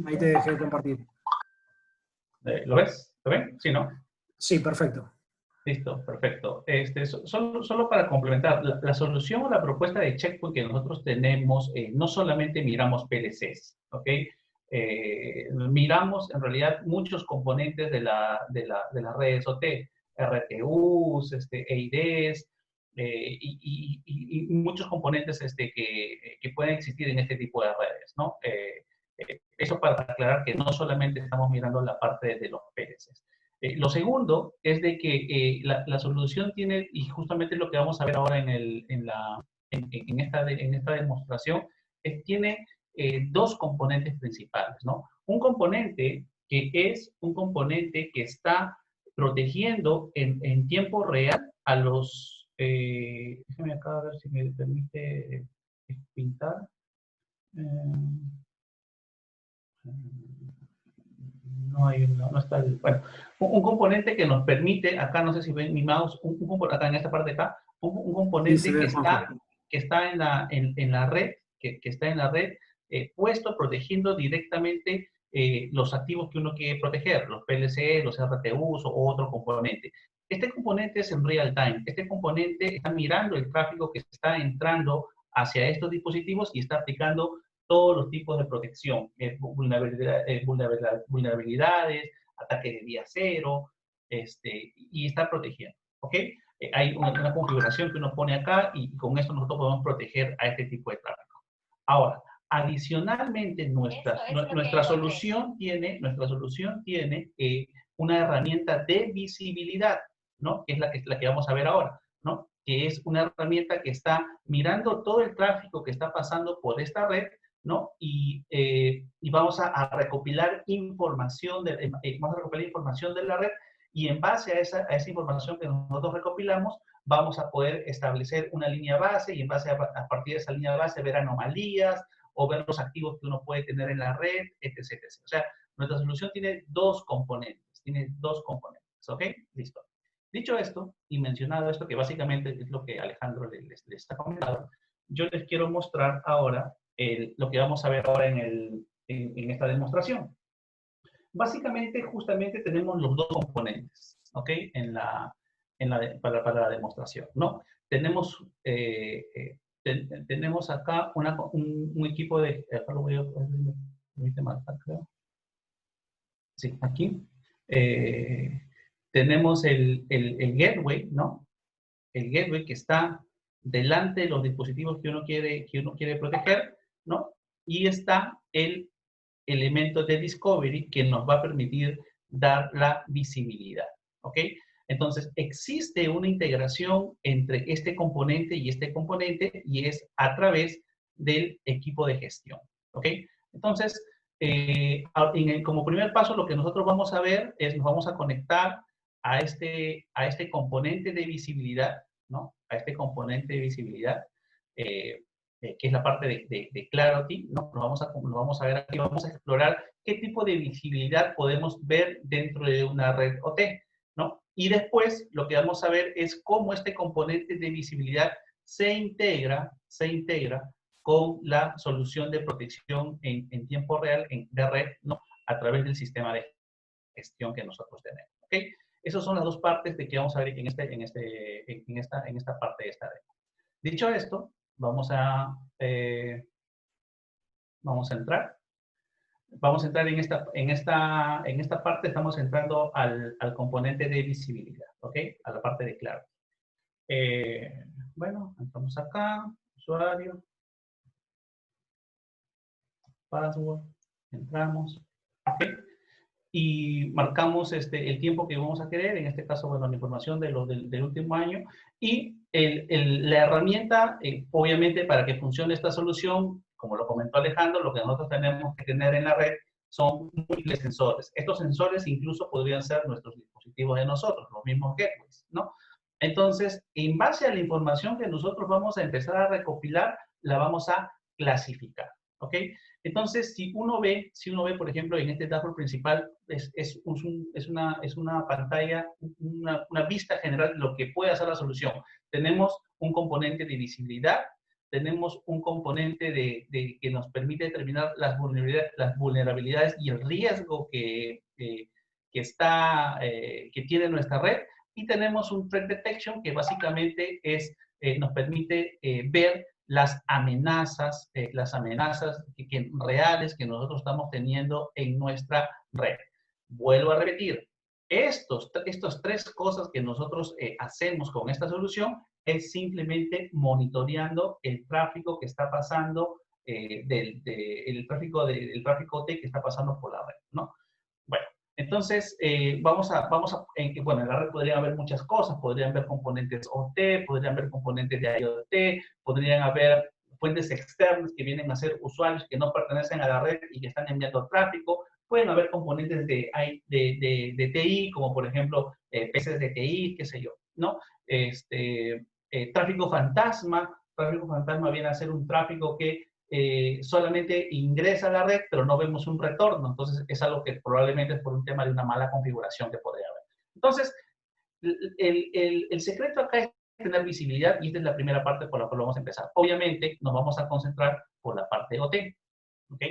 Ahí te dejé compartir. ¿Lo ves? ¿Lo ven? Sí, ¿no? Sí, perfecto. Listo, perfecto. Solo para complementar, la solución o la propuesta de Checkpoint que nosotros tenemos, no solamente miramos PLCs, ¿ok? Miramos en realidad muchos componentes de las redes OT, RTUs, EIDs, y muchos componentes que pueden existir en este tipo de redes, ¿no? Eso para aclarar que no solamente estamos mirando la parte de los PLCs. Lo segundo es de que la solución tiene, y justamente lo que vamos a ver ahora en esta demostración, tiene dos componentes principales, ¿no? Un componente que es un componente que está protegiendo en tiempo real a los... déjame acá ver si me permite pintar. No está bueno, un componente que nos permite, acá no sé si ven mi mouse, acá en esta parte de acá, un componente Sí, que está en la red, que está en la red, puesto protegiendo directamente los activos que uno quiere proteger, los PLC, los RTUs o otro componente. Este componente es en real time. Este componente está mirando el tráfico que está entrando hacia estos dispositivos y está aplicando todos los tipos de protección, vulnerabilidades, ataques de día cero, y está protegiendo, ¿ok? Hay una configuración que uno pone acá y con esto nosotros podemos proteger a este tipo de tráfico. Ahora, adicionalmente, nuestra solución tiene una herramienta de visibilidad, ¿no? Que es la que vamos a ver ahora, ¿no? Que es una herramienta que está mirando todo el tráfico que está pasando por esta red, ¿no? Y vamos a recopilar información de la red, y en base a esa información que nosotros recopilamos, vamos a poder establecer una línea base, y en base a partir de esa línea base ver anomalías o ver los activos que uno puede tener en la red, etc. O sea, nuestra solución tiene dos componentes, ¿ok? Listo. Dicho esto, y mencionado esto, que básicamente es lo que Alejandro les está comentando, yo les quiero mostrar ahora lo que vamos a ver ahora en esta demostración. Básicamente, justamente tenemos los dos componentes, ¿ok? Para la demostración, ¿no? Tenemos, tenemos acá un equipo de... Acá lo voy a marcar, creo. Sí, aquí. Tenemos el gateway, ¿no? El gateway que está delante de los dispositivos que uno quiere proteger, ¿no? Y está el elemento de discovery que nos va a permitir dar la visibilidad, ¿ok? Entonces, existe una integración entre este componente y es a través del equipo de gestión, ¿ok? Entonces, como primer paso, lo que nosotros vamos a ver es, nos vamos a conectar a este componente de visibilidad, ¿no? A este componente de visibilidad, que es la parte de Clarity, ¿no? Lo vamos a ver aquí, vamos a explorar qué tipo de visibilidad podemos ver dentro de una red OT, ¿no? Y después lo que vamos a ver es cómo este componente de visibilidad se integra con la solución de protección en tiempo real de red, ¿no? A través del sistema de gestión que nosotros tenemos, ¿ok? Esas son las dos partes de que vamos a ver en esta parte de esta red. Dicho esto, vamos a entrar. Vamos a entrar en esta parte, estamos entrando al componente de visibilidad, ¿ok? A la parte de claro. Bueno, entramos acá, usuario, password, entramos, ¿ok? Y marcamos el tiempo que vamos a querer, en este caso, bueno, la información del último año, y la herramienta, obviamente, para que funcione esta solución, como lo comentó Alejandro, lo que nosotros tenemos que tener en la red son múltiples sensores. Estos sensores incluso podrían ser nuestros dispositivos de nosotros, los mismos gateways, ¿no? Entonces, en base a la información que nosotros vamos a empezar a recopilar, la vamos a clasificar, ¿ok? Entonces, si uno ve, por ejemplo, en este dashboard principal, es una pantalla, una vista general de lo que puede hacer la solución. Tenemos un componente de visibilidad, tenemos un componente que nos permite determinar las vulnerabilidades y el riesgo que tiene nuestra red, y tenemos un threat detection que básicamente nos permite ver las amenazas reales que nosotros estamos teniendo en nuestra red. Vuelvo a repetir, estos tres cosas que nosotros hacemos con esta solución es simplemente monitoreando el tráfico que está pasando, el tráfico OT que está pasando por la red, ¿no? Bueno, entonces, bueno, en la red podrían haber muchas cosas, podrían haber componentes OT, podrían haber componentes de IoT, podrían haber fuentes externas que vienen a ser usuarios que no pertenecen a la red y que están enviando tráfico, pueden haber componentes de TI, como por ejemplo PCs de TI, qué sé yo, ¿no? Tráfico fantasma viene a ser un tráfico que solamente ingresa a la red, pero no vemos un retorno. Entonces, es algo que probablemente es por un tema de una mala configuración que podría haber. Entonces, el secreto acá es tener visibilidad, y esta es la primera parte por la cual vamos a empezar. Obviamente, nos vamos a concentrar por la parte OT, ¿ok?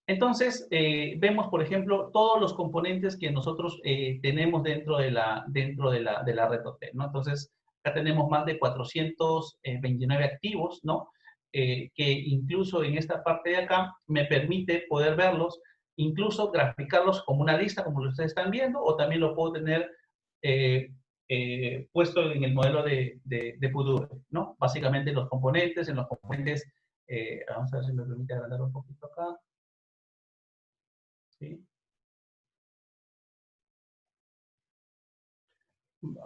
Entonces, vemos, por ejemplo, todos los componentes que nosotros tenemos dentro de la red OT, ¿no? Entonces, acá tenemos más de 429 activos, ¿no? Que incluso en esta parte de acá me permite poder verlos, incluso graficarlos como una lista, como ustedes están viendo, o también lo puedo tener puesto en el modelo de Pudure, ¿no? Básicamente en los componentes, vamos a ver si me permite agrandar un poquito acá. ¿Sí?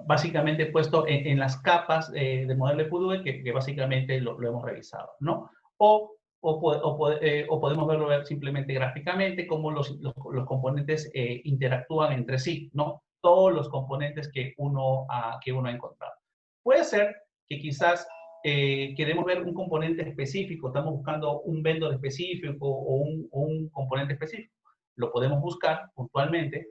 Básicamente puesto en las capas del modelo de Pudue que básicamente lo hemos revisado, ¿no? O podemos verlo simplemente gráficamente, cómo los componentes interactúan entre sí, ¿no? Todos los componentes que uno ha encontrado. Puede ser que quizás queremos ver un componente específico, estamos buscando un vendor específico o un componente específico. Lo podemos buscar puntualmente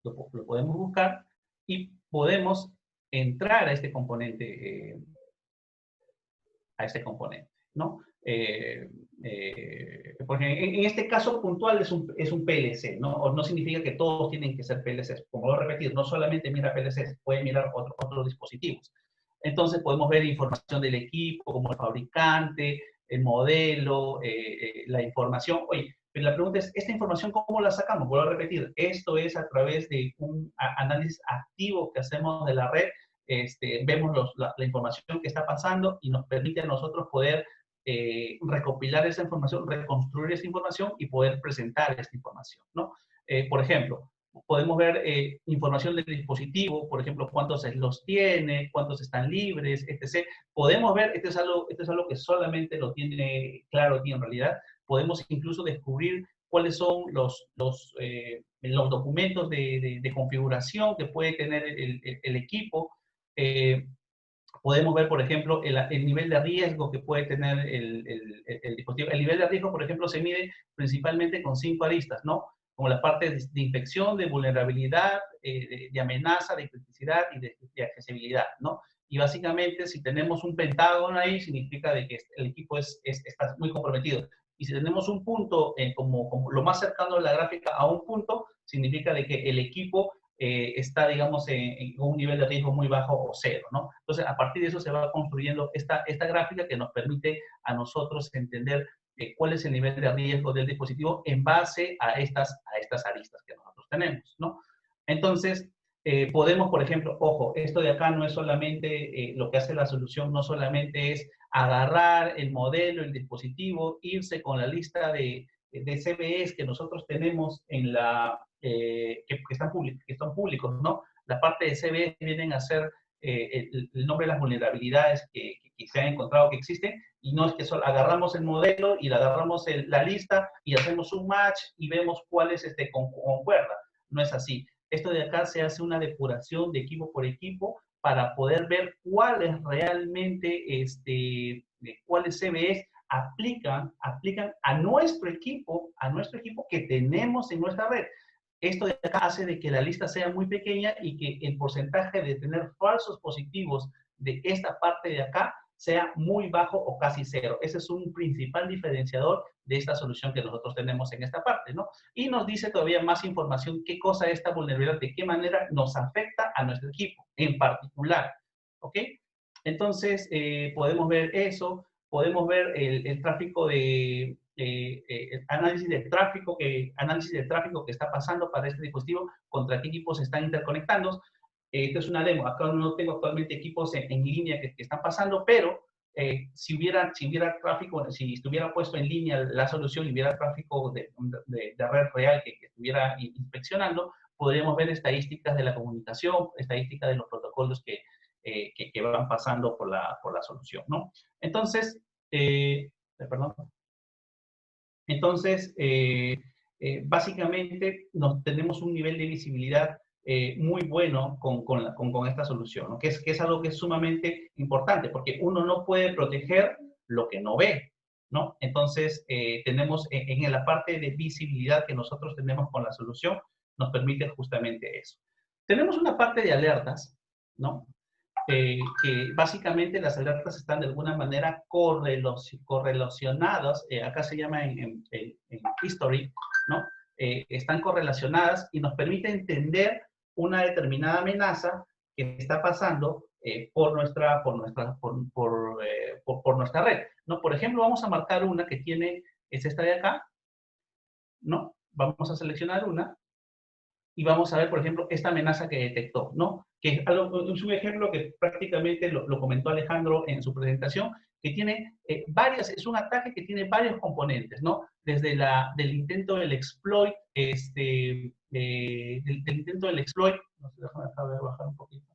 lo podemos buscar y podemos entrar a este componente, ¿no? Porque en este caso puntual es un PLC, ¿no? O no significa que todos tienen que ser PLCs. Como voy a repetir, no solamente mira PLCs, puede mirar otros dispositivos. Entonces podemos ver información del equipo, como el fabricante, el modelo, la información. Oye, pero la pregunta es, ¿esta información cómo la sacamos? Vuelvo a repetir, esto es a través de un análisis activo que hacemos de la red. Vemos la información que está pasando y nos permite a nosotros poder recopilar esa información, reconstruir esa información y poder presentar esta información, ¿no? Por ejemplo, podemos ver información del dispositivo, por ejemplo, cuántos slots tiene, cuántos están libres, etc. Podemos ver, esto es algo que solamente lo tiene Clarity en realidad, podemos incluso descubrir cuáles son los documentos de configuración que puede tener el equipo. Podemos ver, por ejemplo, el nivel de riesgo que puede tener el dispositivo. El nivel de riesgo, por ejemplo, se mide principalmente con 5 aristas, ¿no? Como la parte de infección, de vulnerabilidad, de amenaza, de criticidad y de accesibilidad, ¿no? Y básicamente, si tenemos un pentágono ahí, significa de que el equipo está muy comprometido. Y si tenemos un punto, como lo más cercano de la gráfica a un punto, significa de que el equipo está, digamos, en un nivel de riesgo muy bajo o cero, ¿no? Entonces, a partir de eso se va construyendo esta gráfica que nos permite a nosotros entender cuál es el nivel de riesgo del dispositivo en base a estas aristas que nosotros tenemos, ¿no? Entonces, podemos, por ejemplo, ojo, esto de acá no es solamente lo que hace la solución, no solamente es agarrar el modelo, el dispositivo, irse con la lista de CVEs que nosotros tenemos en que están públicos, ¿no? La parte de CVEs vienen a ser el nombre de las vulnerabilidades que se han encontrado que existen, y no es que solo agarramos el modelo y le agarramos la lista y hacemos un match y vemos cuáles concuerda. No es así. Esto de acá se hace una depuración de equipo por equipo para poder ver cuáles realmente, cuáles CVEs aplican a nuestro equipo que tenemos en nuestra red. Esto de acá hace de que la lista sea muy pequeña y que el porcentaje de tener falsos positivos de esta parte de acá sea muy bajo o casi cero. Ese es un principal diferenciador de esta solución que nosotros tenemos en esta parte, ¿no? Y nos dice todavía más información, qué cosa es esta vulnerabilidad, de qué manera nos afecta a nuestro equipo en particular, ¿ok? Entonces, podemos ver eso, podemos ver el tráfico análisis de tráfico que está pasando para este dispositivo, contra qué equipos se están interconectando. Esto es una demo. Acá no tengo actualmente equipos en línea que están pasando, pero si hubiera tráfico, si estuviera puesto en línea la solución y hubiera tráfico de red real que estuviera inspeccionando, podríamos ver estadísticas de la comunicación, estadísticas de los protocolos que van pasando por la solución, ¿no? Entonces, perdón. Entonces, básicamente tenemos un nivel de visibilidad muy bueno con esta solución, ¿no? que es algo que es sumamente importante, porque uno no puede proteger lo que no ve, ¿no? Entonces, tenemos en la parte de visibilidad que nosotros tenemos con la solución, nos permite justamente eso. Tenemos una parte de alertas, ¿no? Que básicamente las alertas están de alguna manera correlacionadas, acá se llama en history, ¿no? Están correlacionadas y nos permite entender una determinada amenaza que está pasando por nuestra red, ¿no? Por ejemplo, vamos a marcar una que es esta de acá, ¿no? Vamos a seleccionar una y vamos a ver, por ejemplo, esta amenaza que detectó, ¿no? Que es un ejemplo que prácticamente lo comentó Alejandro en su presentación, que tiene es un ataque que tiene varios componentes, ¿no? Desde del intento del exploit, del intento del exploit, no sé, déjame bajar un poquito.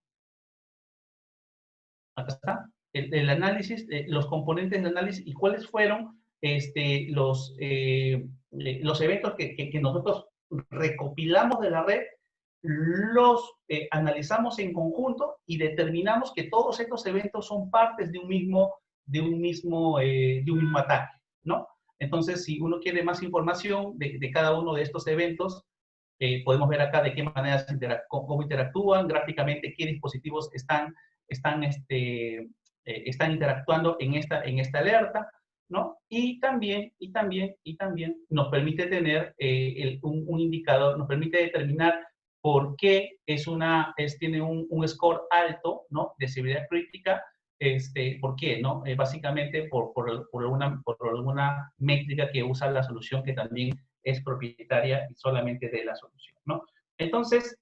Acá está, el análisis, los componentes del análisis y cuáles fueron los eventos que nosotros recopilamos de la red, los analizamos en conjunto y determinamos que todos estos eventos son partes de un mismo ataque, ¿no? Entonces, si uno quiere más información de cada uno de estos eventos, Podemos ver acá de qué manera cómo interactúan, gráficamente qué dispositivos están interactuando en esta alerta, ¿no? Y también nos permite tener un indicador, nos permite determinar por qué tiene un score alto, ¿no? De severidad crítica. ¿Por qué? ¿No? Básicamente por alguna métrica que usa la solución que también es propietaria y solamente de la solución, ¿no? Entonces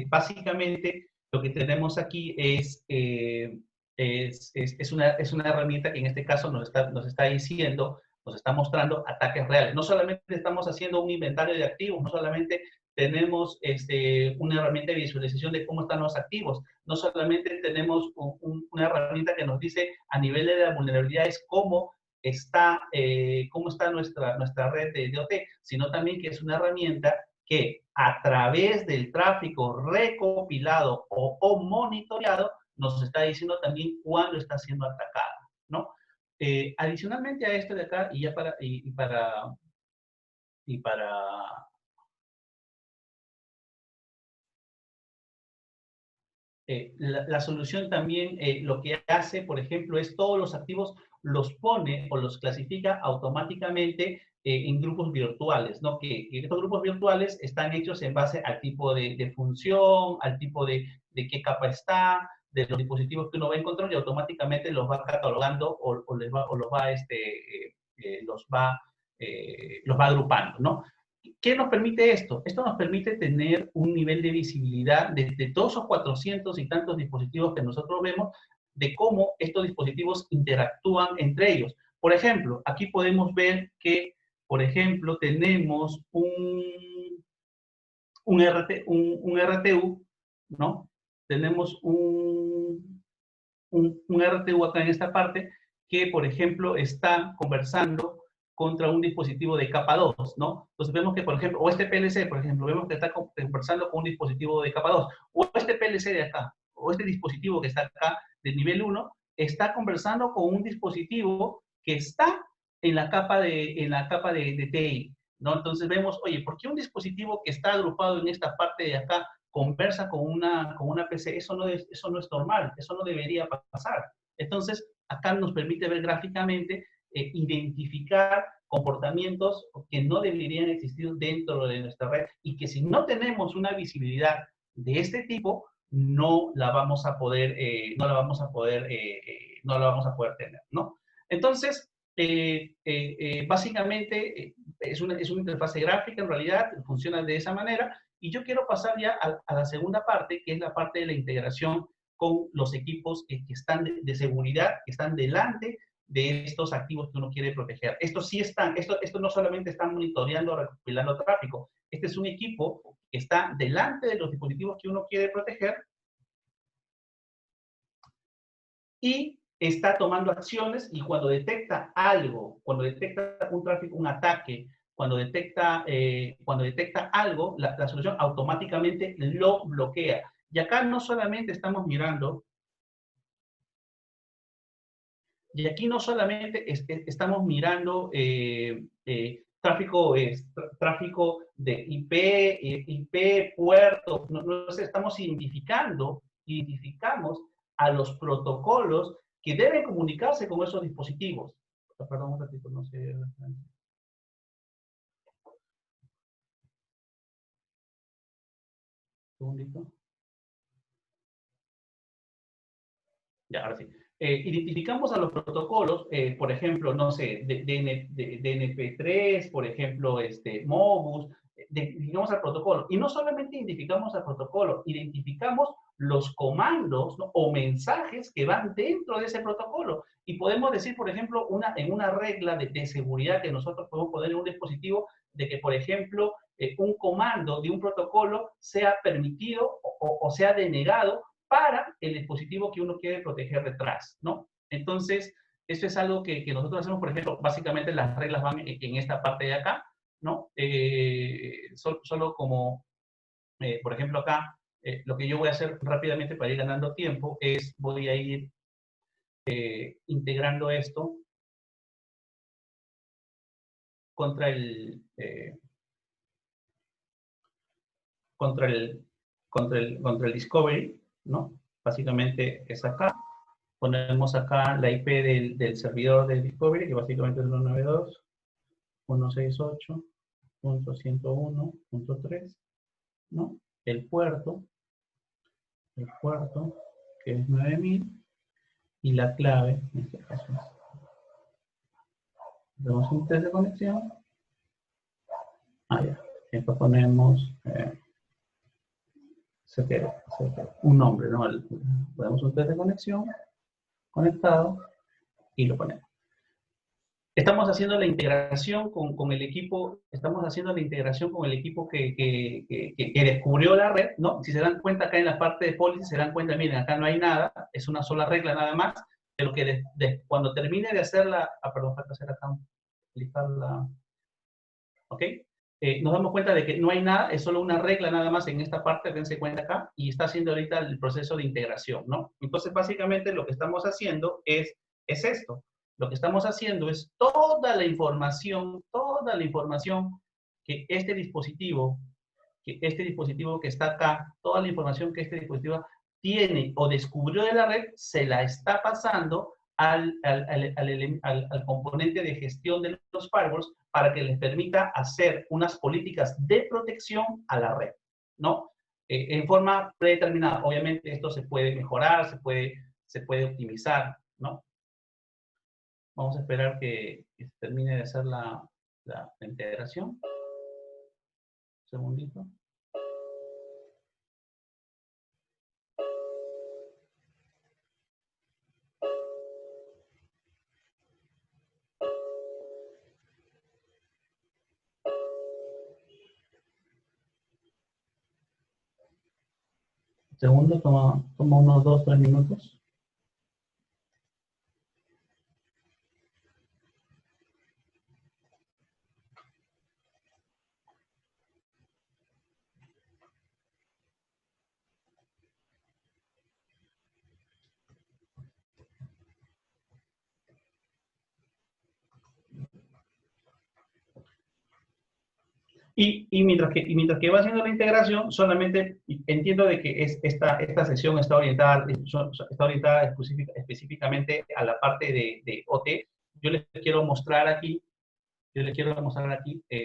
básicamente lo que tenemos aquí es una herramienta que en este caso nos está diciendo, nos está mostrando ataques reales. No solamente estamos haciendo un inventario de activos, no solamente tenemos una herramienta de visualización de cómo están los activos, no solamente tenemos una herramienta que nos dice a nivel de la vulnerabilidades cómo está nuestra red de OT, sino también que es una herramienta que a través del tráfico recopilado o monitoreado nos está diciendo también cuándo está siendo atacada, ¿no? Adicionalmente a esto de acá, y ya la solución también lo que hace, por ejemplo, es todos los activos los pone o los clasifica automáticamente en grupos virtuales, ¿no? Que estos grupos virtuales están hechos en base al tipo de función, al tipo de qué capa está, de los dispositivos que uno va a encontrar y automáticamente los va catalogando o los va agrupando, ¿no? ¿Qué nos permite esto? Esto nos permite tener un nivel de visibilidad de todos esos 400 y tantos dispositivos que nosotros vemos, de cómo estos dispositivos interactúan entre ellos. Por ejemplo, aquí podemos ver que, por ejemplo, tenemos un RTU, ¿no? Tenemos un RTU acá en esta parte que, por ejemplo, está conversando contra un dispositivo de capa 2, ¿no? Entonces vemos que, por ejemplo, o este PLC, por ejemplo, vemos que está conversando con un dispositivo de capa 2, o este PLC de acá, o este dispositivo que está acá de nivel 1, está conversando con un dispositivo que está en la capa de TI, ¿no? Entonces vemos, oye, ¿por qué un dispositivo que está agrupado en esta parte de acá conversa con una PC? Eso no es normal, eso no debería pasar. Entonces, acá nos permite ver gráficamente identificar comportamientos que no deberían existir dentro de nuestra red y que si no tenemos una visibilidad de este tipo, no la vamos a poder tener, ¿no? Entonces, básicamente es una interfase gráfica, en realidad funciona de esa manera, y yo quiero pasar ya a la segunda parte, que es la parte de la integración con los equipos que están de seguridad, que están delante de estos activos que uno quiere proteger. Estos sí están, esto no solamente están monitoreando o recopilando tráfico, este es un equipo que está delante de los dispositivos que uno quiere proteger y está tomando acciones, y cuando detecta algo, cuando detecta un tráfico, un ataque, cuando detecta algo, la solución automáticamente lo bloquea. Y acá no solamente estamos mirando, y aquí no solamente estamos mirando tráfico de IP, puerto, no sé, identificamos a los protocolos que deben comunicarse con esos dispositivos. Perdón un ratito, no sé. Un segundito. Ya, ahora sí. Identificamos a los protocolos, por ejemplo, no sé, DNP3, por ejemplo, Modbus, identificamos al protocolo. Y no solamente identificamos al protocolo, identificamos los comandos, ¿no?, o mensajes que van dentro de ese protocolo. Y podemos decir, por ejemplo, en una regla de seguridad que nosotros podemos poner en un dispositivo, de que, por ejemplo, un comando de un protocolo sea permitido o sea denegado para el dispositivo que uno quiere proteger detrás, ¿no? Entonces, esto es algo que nosotros hacemos, por ejemplo, básicamente las reglas van en esta parte de acá, ¿no? Solo como, por ejemplo, acá, lo que yo voy a hacer rápidamente para ir ganando tiempo es, voy a ir integrando esto contra el, contra el discovery, ¿no? Básicamente es acá. Ponemos acá la IP del servidor del discovery, que básicamente es 192.168.101.3, ¿no? El puerto, que es 9000, y la clave, en este caso es. Hacemos un test de conexión. Ya. Después ponemos un nombre, ¿no? Ponemos un test de conexión conectado y lo ponemos. Estamos haciendo la integración con el equipo, que descubrió la red, ¿no? Si se dan cuenta acá en la parte de policy, se dan cuenta, miren, acá no hay nada, es una sola regla nada más, pero que cuando termine de hacer perdón, falta hacer acá, listar la, ¿ok? Nos damos cuenta de que no hay nada, es solo una regla nada más en esta parte, dense cuenta acá, y está haciendo ahorita el proceso de integración, ¿no? Entonces, básicamente, lo que estamos haciendo es esto. Lo que estamos haciendo es toda la información que este dispositivo que está acá, toda la información que este dispositivo tiene o descubrió de la red, se la está pasando al componente de gestión de los firewalls para que les permita hacer unas políticas de protección a la red, ¿no? En forma predeterminada. Obviamente esto se puede mejorar, se puede optimizar, ¿no? Vamos a esperar que se termine de hacer la integración. Un segundito. Segundo, toma unos 2-3 minutos. Y mientras que va haciendo la integración, solamente entiendo de que esta sesión está orientada específicamente a la parte de OT. Yo les quiero mostrar aquí,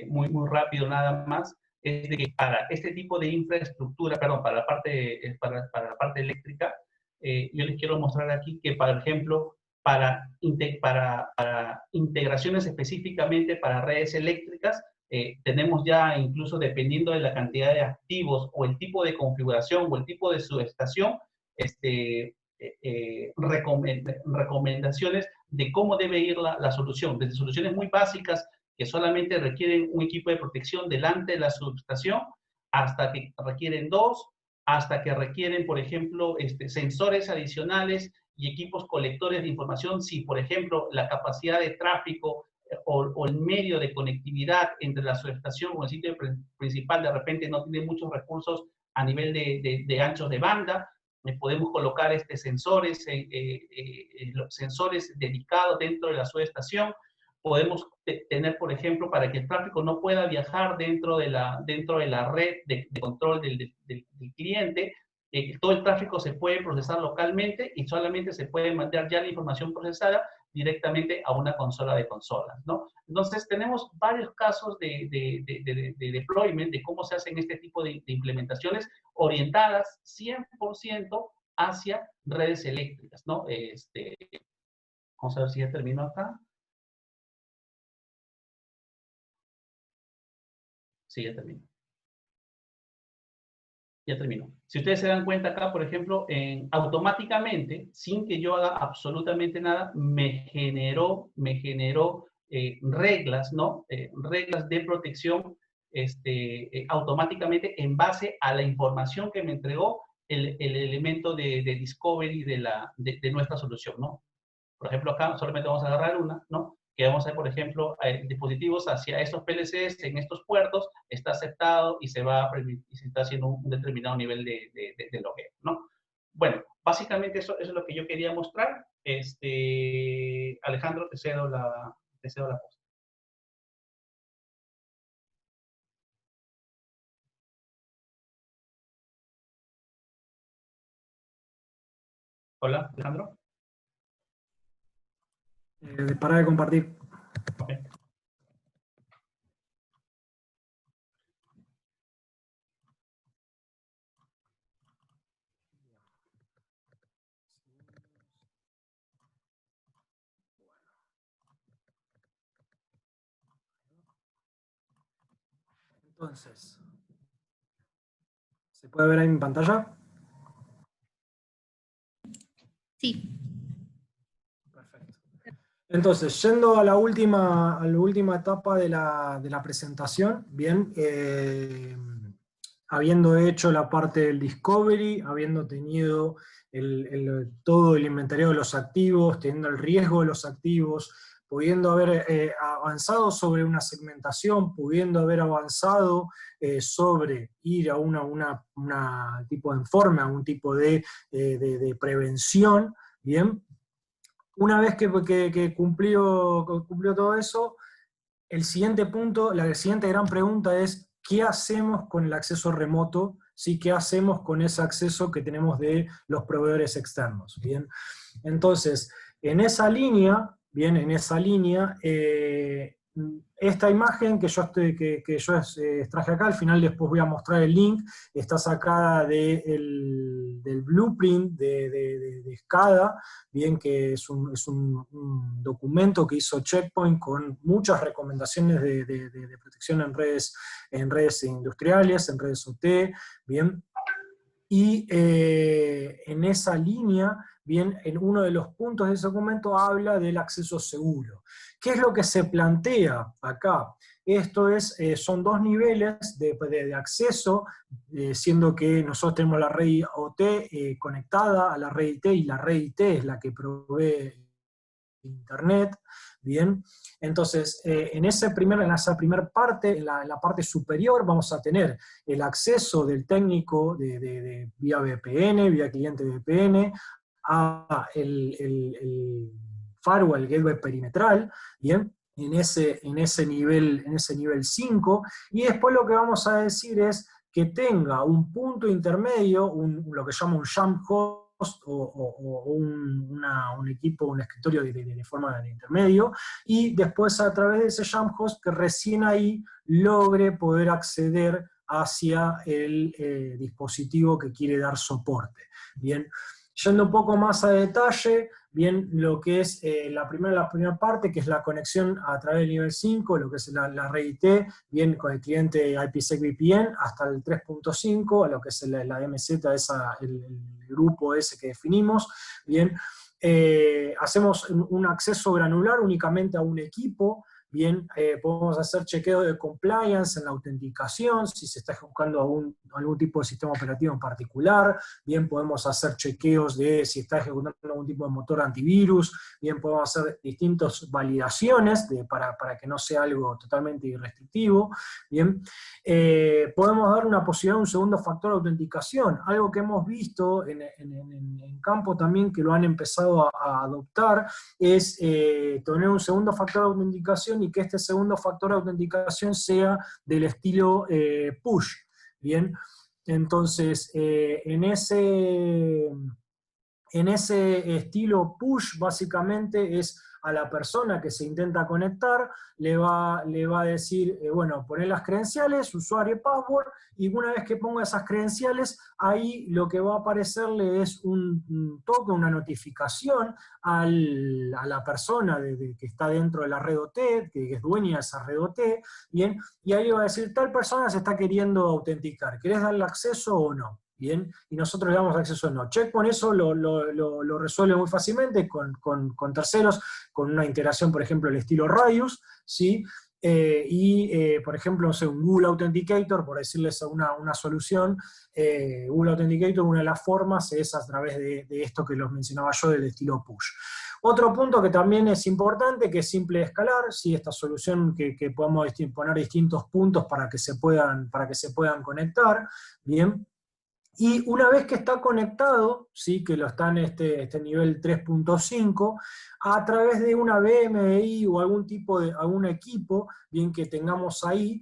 muy rápido nada más, es de que para este tipo de infraestructura, perdón, para la parte eléctrica, yo les quiero mostrar aquí que, por ejemplo, para integraciones específicamente para redes eléctricas, tenemos ya, incluso dependiendo de la cantidad de activos o el tipo de configuración o el tipo de subestación, recomendaciones de cómo debe ir la solución, desde soluciones muy básicas que solamente requieren un equipo de protección delante de la subestación, hasta que requieren dos, hasta que requieren, por ejemplo, sensores adicionales y equipos colectores de información, si, por ejemplo, la capacidad de tráfico o el medio de conectividad entre la subestación o el sitio principal de repente no tiene muchos recursos a nivel de anchos de banda. Podemos colocar sensores dedicados dentro de la subestación. Podemos tener, por ejemplo, para que el tráfico no pueda viajar dentro de la red de control del cliente, todo el tráfico se puede procesar localmente y solamente se puede mandar ya la información procesada directamente a una consola de consolas, ¿no? Entonces, tenemos varios casos de deployment, de cómo se hacen este tipo de implementaciones orientadas 100% hacia redes eléctricas, ¿no? Vamos a ver si ya termino acá. Sí, ya termino. Ya terminó. Si ustedes se dan cuenta acá, por ejemplo, automáticamente, sin que yo haga absolutamente nada, me generó reglas, ¿no? Reglas de protección automáticamente en base a la información que me entregó el elemento de discovery de nuestra solución, ¿no? Por ejemplo, acá solamente vamos a agarrar una, ¿no? Que vamos a ver, por ejemplo, dispositivos hacia estos PLCs en estos puertos, está aceptado y se está haciendo un determinado nivel de logueo, ¿no? Bueno, básicamente eso es lo que yo quería mostrar. Alejandro, te cedo la voz. Hola, Alejandro. Para de compartir. Okay. Entonces, ¿se puede ver ahí en pantalla? Sí. Perfecto. Entonces, yendo a la última etapa de la presentación, bien, habiendo hecho la parte del discovery, habiendo tenido todo el inventario de los activos, teniendo el riesgo de los activos, pudiendo haber avanzado sobre una segmentación, pudiendo haber avanzado sobre ir a una tipo de informe, a un tipo de prevención, bien. Una vez que cumplió todo eso, el siguiente punto, la siguiente gran pregunta es, ¿qué hacemos con el acceso remoto? ¿Sí? ¿Qué hacemos con ese acceso que tenemos de los proveedores externos? Bien, entonces, en esa línea, esta imagen que yo extraje acá, al final después voy a mostrar el link, está sacada del blueprint de SCADA, bien, que es un documento que hizo Checkpoint con muchas recomendaciones de protección en redes industriales, en redes OT, bien, y en esa línea, bien, en uno de los puntos de ese documento habla del acceso seguro. ¿Qué es lo que se plantea acá? Esto son dos niveles de acceso, siendo que nosotros tenemos la red OT conectada a la red IT, y la red IT es la que provee Internet, bien. Entonces, en esa primera parte, en la parte superior, vamos a tener el acceso del técnico vía VPN, vía cliente VPN, a el firewall, el gateway perimetral, bien, en ese nivel 5, y después lo que vamos a decir es que tenga un punto intermedio, lo que llama un jump host, o un equipo, un escritorio de forma de intermedio, y después a través de ese jump host que recién ahí logre poder acceder hacia el dispositivo que quiere dar soporte. Bien, yendo un poco más a detalle, bien, lo que es la primera parte, que es la conexión a través del nivel 5, lo que es la red IT, bien, con el cliente IPsec VPN, hasta el 3.5, a lo que es la MZ, el grupo ese que definimos, bien. Hacemos un acceso granular únicamente a un equipo, bien, podemos hacer chequeo de compliance en la autenticación, si se está ejecutando algún tipo de sistema operativo en particular, bien, podemos hacer chequeos de si está ejecutando algún tipo de motor antivirus, bien, podemos hacer distintas validaciones para que no sea algo totalmente irrestrictivo, bien. Podemos dar una posibilidad de un segundo factor de autenticación, algo que hemos visto en campo también, que lo han empezado a adoptar, es tener un segundo factor de autenticación, y que este segundo factor de autenticación sea del estilo push, ¿bien? Entonces, en ese estilo push, básicamente es a la persona que se intenta conectar, le va a decir, bueno, poner las credenciales, usuario y password, y una vez que ponga esas credenciales, ahí lo que va a aparecerle es un toque, una notificación a la persona que está dentro de la red OT, que es dueña de esa red OT, bien, y ahí va a decir, tal persona se está queriendo autenticar, ¿querés darle acceso o no? Bien, y nosotros le damos acceso o no. Checkpoint eso lo resuelve muy fácilmente con terceros, con una integración, por ejemplo, el estilo Radius, ¿sí? Por ejemplo, no sé, un Google Authenticator, por decirles una solución, Google Authenticator, una de las formas es a través de esto que los mencionaba yo, del estilo push. Otro punto que también es importante, que es simple de escalar, ¿sí? Esta solución que podemos poner distintos puntos para que se puedan conectar, ¿bien? Y una vez que está conectado, ¿sí? Que lo está en este nivel 3.5, a través de una BMI o algún equipo, bien, que tengamos ahí,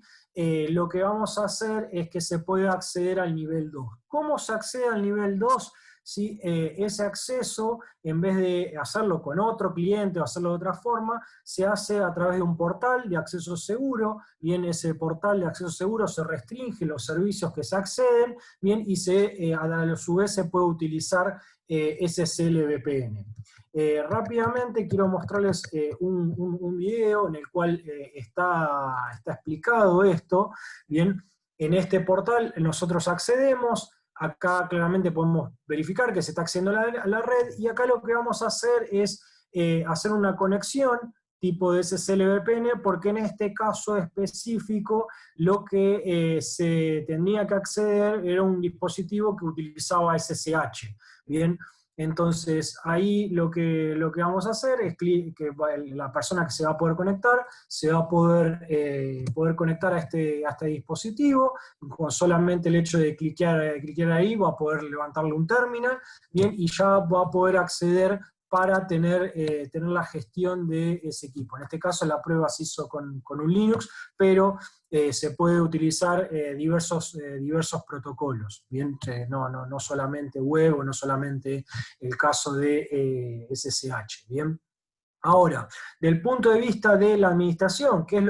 lo que vamos a hacer es que se puede acceder al nivel 2. ¿Cómo se accede al nivel 2? ¿sí? Ese acceso, en vez de hacerlo con otro cliente o hacerlo de otra forma, se hace a través de un portal de acceso seguro. Bien, ese portal de acceso seguro se restringe los servicios que se acceden, bien, y a su vez se puede utilizar SSL VPN. Rápidamente quiero mostrarles un video en el cual está explicado esto. Bien, en este portal nosotros accedemos, acá claramente podemos verificar que se está accediendo a la red, y acá lo que vamos a hacer es hacer una conexión tipo de SSL VPN, porque en este caso específico lo que se tenía que acceder era un dispositivo que utilizaba SSH. Bien, entonces ahí lo que vamos a hacer es que la persona que se va a poder conectar se va a poder conectar a este dispositivo. Con solamente el hecho de cliquear ahí va a poder levantarle un terminal, bien, y ya va a poder acceder para tener la gestión de ese equipo. En este caso la prueba se hizo con un Linux, pero se puede utilizar diversos protocolos, ¿bien? No solamente web, o no solamente el caso de SSH, ¿bien? Ahora, del punto de vista de la administración, ¿qué es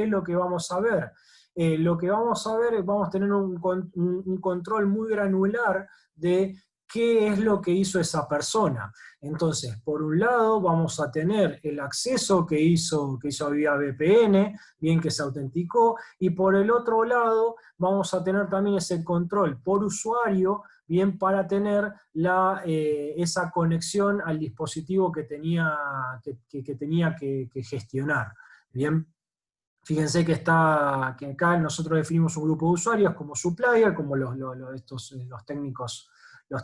lo que vamos a ver? Lo que vamos a ver es, vamos a tener un control muy granular de qué es lo que hizo esa persona. Entonces, por un lado, vamos a tener el acceso que hizo vía VPN, bien, que se autenticó, y por el otro lado, vamos a tener también ese control por usuario, bien, para tener esa conexión al dispositivo que tenía que gestionar. Bien. Fíjense que acá nosotros definimos un grupo de usuarios como supplier, como los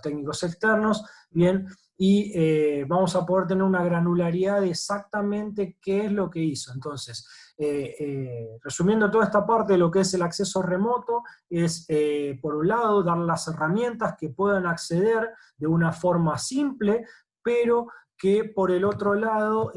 técnicos externos, bien, y vamos a poder tener una granularidad de exactamente qué es lo que hizo. Entonces, resumiendo toda esta parte de lo que es el acceso remoto, es por un lado dar las herramientas que puedan acceder de una forma simple, pero que por el otro lado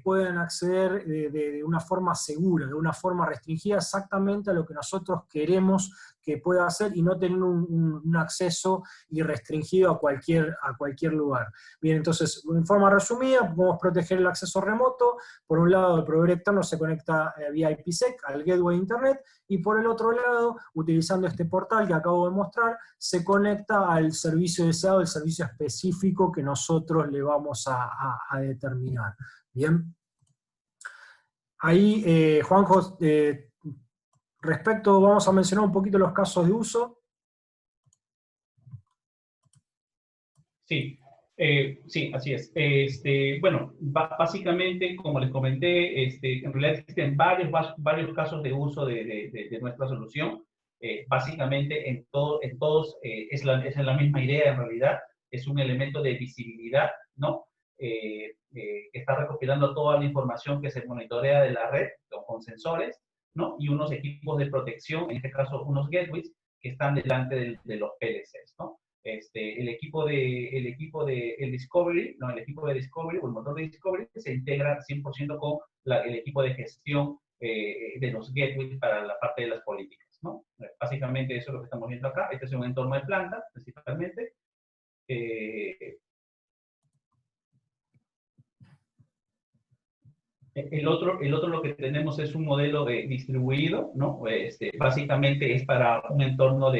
puedan acceder de una forma segura, de una forma restringida exactamente a lo que nosotros queremos que pueda hacer, y no tener un acceso irrestringido a cualquier lugar. Bien, entonces, en forma resumida, podemos proteger el acceso remoto. Por un lado, el proveedor externo se conecta vía IPsec al gateway de Internet, y por el otro lado, utilizando este portal que acabo de mostrar, se conecta al servicio deseado, el servicio específico que nosotros le vamos a determinar. Bien. Ahí, Juanjo, vamos a mencionar un poquito los casos de uso. Sí, sí, así es. Bueno, básicamente, como les comenté, en realidad existen varios casos de uso de nuestra solución. Básicamente, en todos es la misma idea en realidad. Es un elemento de visibilidad, ¿no? Que está recopilando toda la información que se monitorea de la red con sensores, ¿no? Y unos equipos de protección, en este caso unos gateways, que están delante de los PLCs, ¿no? El equipo de Discovery, no, el equipo de Discovery o el motor de Discovery se integra 100% con el equipo de gestión de los gateways para la parte de las políticas, ¿no? Básicamente eso es lo que estamos viendo acá. Este es un entorno de planta, principalmente. El otro lo que tenemos es un modelo distribuido, ¿no? Básicamente es para un entorno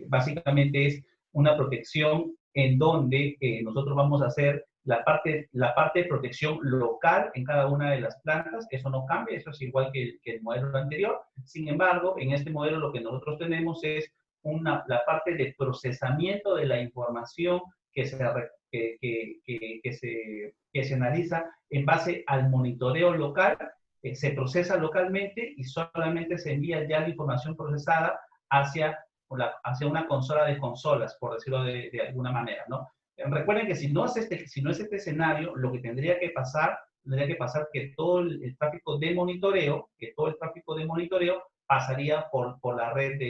básicamente es una protección en donde nosotros vamos a hacer la parte de protección local en cada una de las plantas. Eso no cambia, eso es igual que el modelo anterior. Sin embargo, en este modelo lo que nosotros tenemos es la parte de procesamiento de la información que se analiza en base al monitoreo local, se procesa localmente y solamente se envía ya la información procesada hacia una consola de consolas, por decirlo de alguna manera, ¿no? Recuerden que si no es este escenario, lo que tendría que pasar que todo el tráfico de monitoreo, pasaría por la red,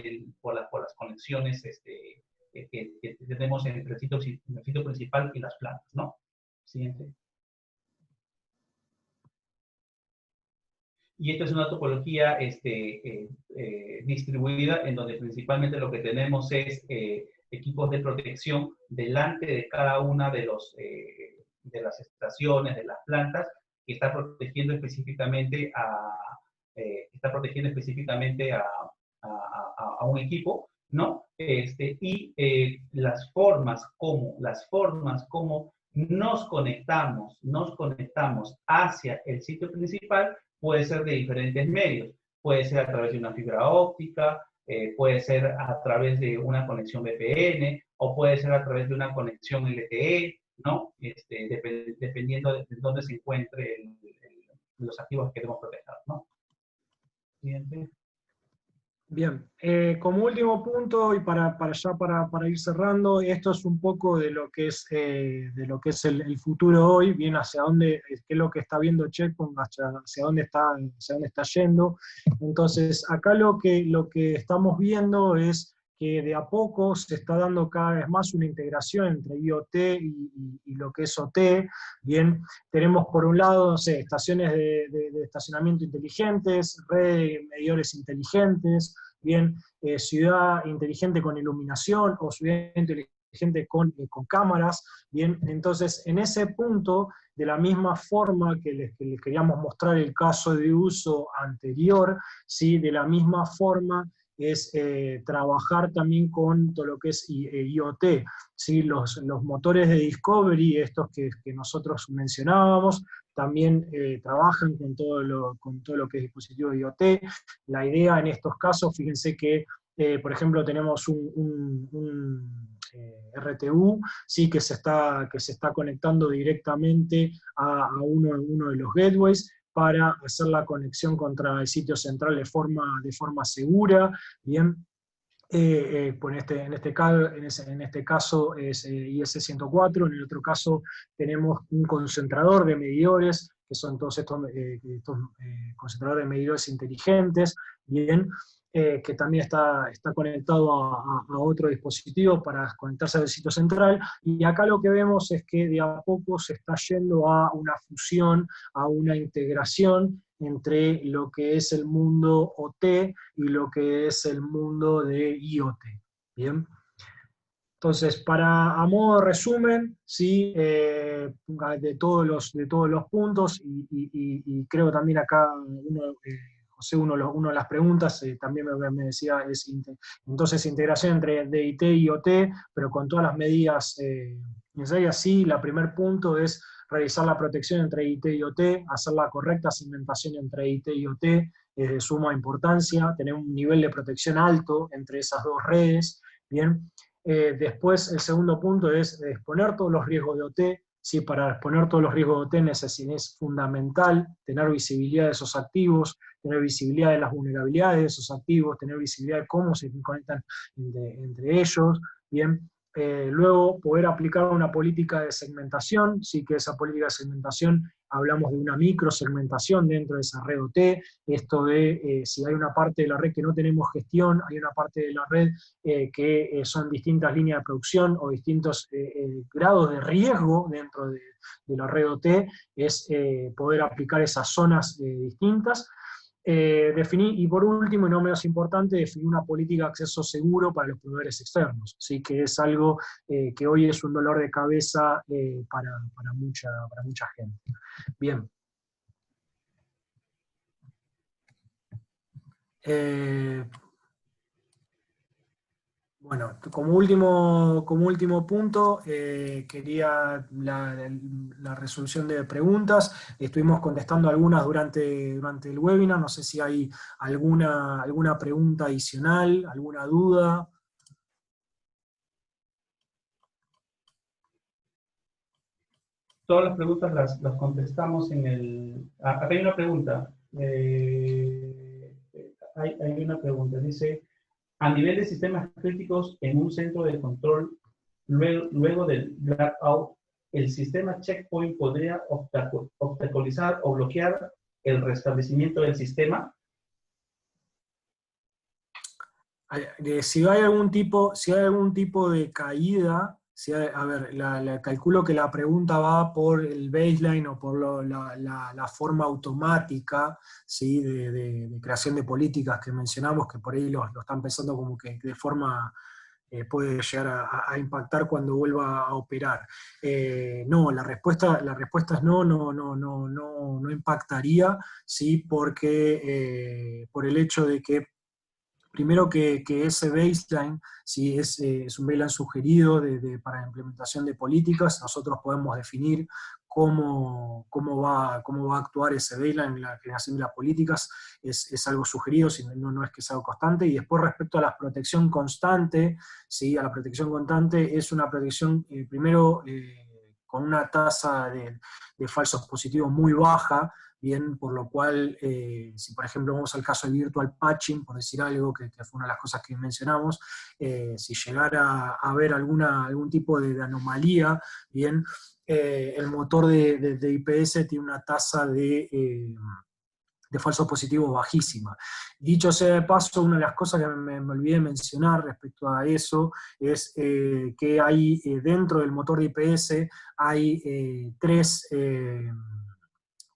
por las conexiones que tenemos entre el sitio principal y las plantas, ¿no? Siguiente. Y esta es una topología distribuida en donde principalmente lo que tenemos es equipos de protección delante de cada una de las estaciones, de las plantas, que está protegiendo específicamente a un equipo, ¿no? Y las formas como nos conectamos hacia el sitio principal puede ser de diferentes medios. Puede ser a través de una fibra óptica, puede ser a través de una conexión VPN, o puede ser a través de una conexión LTE, ¿no? Dependiendo de dónde se encuentre los activos que queremos proteger, ¿no? Siguiente. Bien, como último punto, y para ir cerrando, esto es un poco de lo que es, el futuro hoy, bien hacia dónde, qué es lo que está viendo Checkpoint, hacia dónde está yendo. Entonces, acá lo que estamos viendo es que de a poco se está dando cada vez más una integración entre IoT y lo que es OT. Bien, tenemos por un lado, no sé, estaciones de estacionamiento inteligentes, redes de medidores inteligentes, bien, ciudad inteligente con iluminación o ciudad inteligente con cámaras. Bien, entonces en ese punto, de la misma forma que les queríamos mostrar el caso de uso anterior, ¿sí? De la misma forma es trabajar también con todo lo que es IoT, ¿sí? Los motores de discovery, estos que nosotros mencionábamos, también trabajan con todo lo que es dispositivo IoT. La idea en estos casos, fíjense que, por ejemplo, tenemos un RTU, ¿sí? que se está conectando directamente a uno de los gateways, para hacer la conexión contra el sitio central de forma segura. Bien, en este caso es IS-104, en el otro caso tenemos un concentrador de medidores, que son todos estos concentradores de medidores inteligentes, bien, que también está conectado a otro dispositivo para conectarse al sitio central, y acá lo que vemos es que de a poco se está yendo a una fusión, a una integración entre lo que es el mundo OT y lo que es el mundo de IoT. Bien. Entonces, a modo de resumen, ¿sí? De todos los puntos, y creo también acá, José, una de las preguntas también me decía, entonces integración entre DIT y IoT, pero con todas las medidas necesarias. Sí, el primer punto es realizar la protección entre IT y IoT, hacer la correcta segmentación entre IT y IoT, es de suma importancia, tener un nivel de protección alto entre esas dos redes. Bien. Después, el segundo punto es exponer todos los riesgos de OT. ¿Sí? Para exponer todos los riesgos de OT es fundamental tener visibilidad de esos activos, tener visibilidad de las vulnerabilidades de esos activos, tener visibilidad de cómo se conectan entre ellos. Bien. Luego, poder aplicar una política de segmentación, sí, que esa política de segmentación, hablamos de una microsegmentación dentro de esa red OT, esto de si hay una parte de la red que no tenemos gestión, hay una parte de la red que son distintas líneas de producción o distintos grados de riesgo dentro de la red OT, es poder aplicar esas zonas distintas. Definir, y por último, y no menos importante, definir una política de acceso seguro para los proveedores externos, ¿sí? Que es algo que hoy es un dolor de cabeza para mucha gente. Bien. Bueno, como último punto, quería la resolución de preguntas. Estuvimos contestando algunas durante el webinar. No sé si hay alguna pregunta adicional, alguna duda. Todas las preguntas las contestamos en el... Acá hay una pregunta. Hay una pregunta. Dice, a nivel de sistemas críticos en un centro de control, luego del blackout, ¿el sistema Checkpoint podría obstaculizar o bloquear el restablecimiento del sistema? Si hay algún tipo de caída, a ver, calculo que la pregunta va por el baseline o por la forma automática, ¿sí? de creación de políticas que mencionamos, que por ahí lo están pensando como que de forma puede llegar a impactar cuando vuelva a operar. No, la respuesta es no impactaría, ¿sí? Porque por el hecho de que primero que ese baseline, si es un baseline sugerido para la implementación de políticas, nosotros podemos definir cómo va a actuar ese baseline en la generación de las políticas, es algo sugerido, no es que sea algo constante. Y después respecto a la protección constante, ¿sí? A la protección constante es una protección, primero, con una tasa de falsos positivos muy baja, bien, por lo cual, si por ejemplo vamos al caso del virtual patching, por decir algo, que fue una de las cosas que mencionamos, si llegara a haber algún tipo de anomalía, bien, el motor de IPS tiene una tasa de falsos positivos bajísima. Dicho sea de paso, una de las cosas que me olvidé mencionar respecto a eso es que hay dentro del motor de IPS hay tres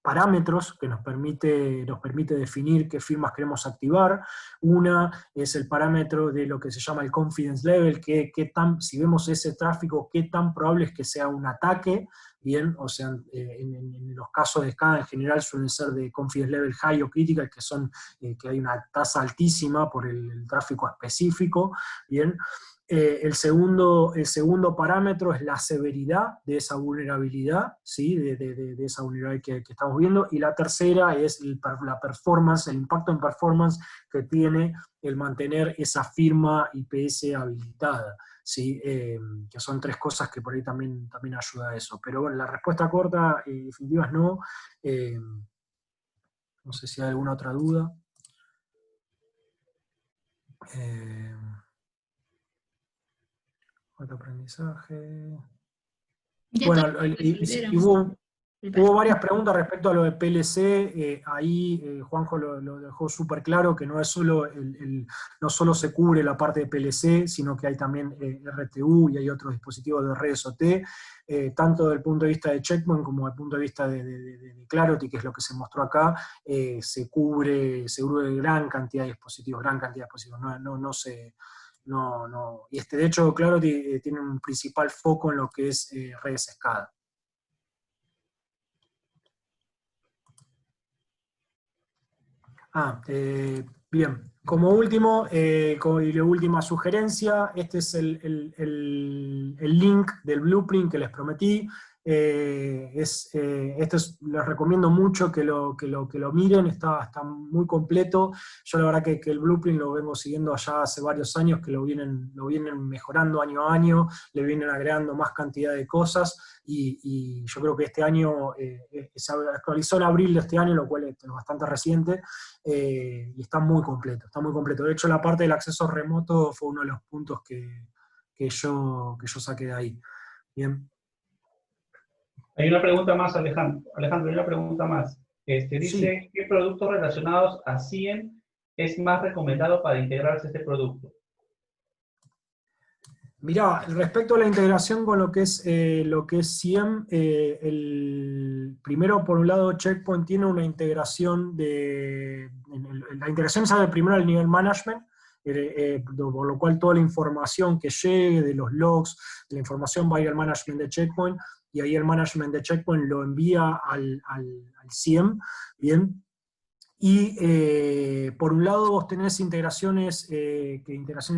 parámetros que nos permite definir qué firmas queremos activar. Una es el parámetro de lo que se llama el confidence level, si vemos ese tráfico, qué tan probable es que sea un ataque. Bien, o sea, en los casos de SCADA en general suelen ser de confidence level high o critical, que son que hay una tasa altísima por el tráfico específico. Bien. El segundo parámetro es la severidad de esa vulnerabilidad, ¿sí? de esa vulnerabilidad que estamos viendo, y la tercera es la performance, el impacto en performance que tiene el mantener esa firma IPS habilitada, ¿sí? Que son tres cosas que por ahí también ayuda a eso. Pero bueno, la respuesta corta y definitiva es no. No sé si hay alguna otra duda. Autoaprendizaje. Bueno, hubo varias preguntas respecto a lo de PLC. Ahí Juanjo lo dejó súper claro, que no es solo no solo se cubre la parte de PLC, sino que hay también RTU y hay otros dispositivos de redes OT, tanto desde el punto de vista de Checkpoint como desde el punto de vista de Clarity, que es lo que se mostró acá. Se cubre gran cantidad de dispositivos, y de hecho Clarity tiene un principal foco en lo que es redes SCADA. Bien, como último, y la última sugerencia, este es el link del blueprint que les prometí. Les recomiendo mucho que lo miren, está muy completo. Yo la verdad que el blueprint lo vengo siguiendo allá hace varios años, que lo vienen mejorando año a año, le vienen agregando más cantidad de cosas, y yo creo que este año se actualizó en abril de este año, lo cual es bastante reciente, y está muy completo, De hecho, la parte del acceso remoto fue uno de los puntos que yo saqué de ahí. Bien. Hay una pregunta más, Alejandro. Alejandro, hay una pregunta más. Dice, sí. ¿Qué productos relacionados a CIEM es más recomendado para integrarse a este producto? Mirá, respecto a la integración con lo que es CIEM, primero, por un lado, Checkpoint tiene una integración la integración sale primero al nivel management, por lo cual toda la información que llegue de los logs, la información va a ir al management de Checkpoint, y ahí el management de Checkpoint lo envía al CIEM, ¿bien? Y por un lado vos tenés integraciones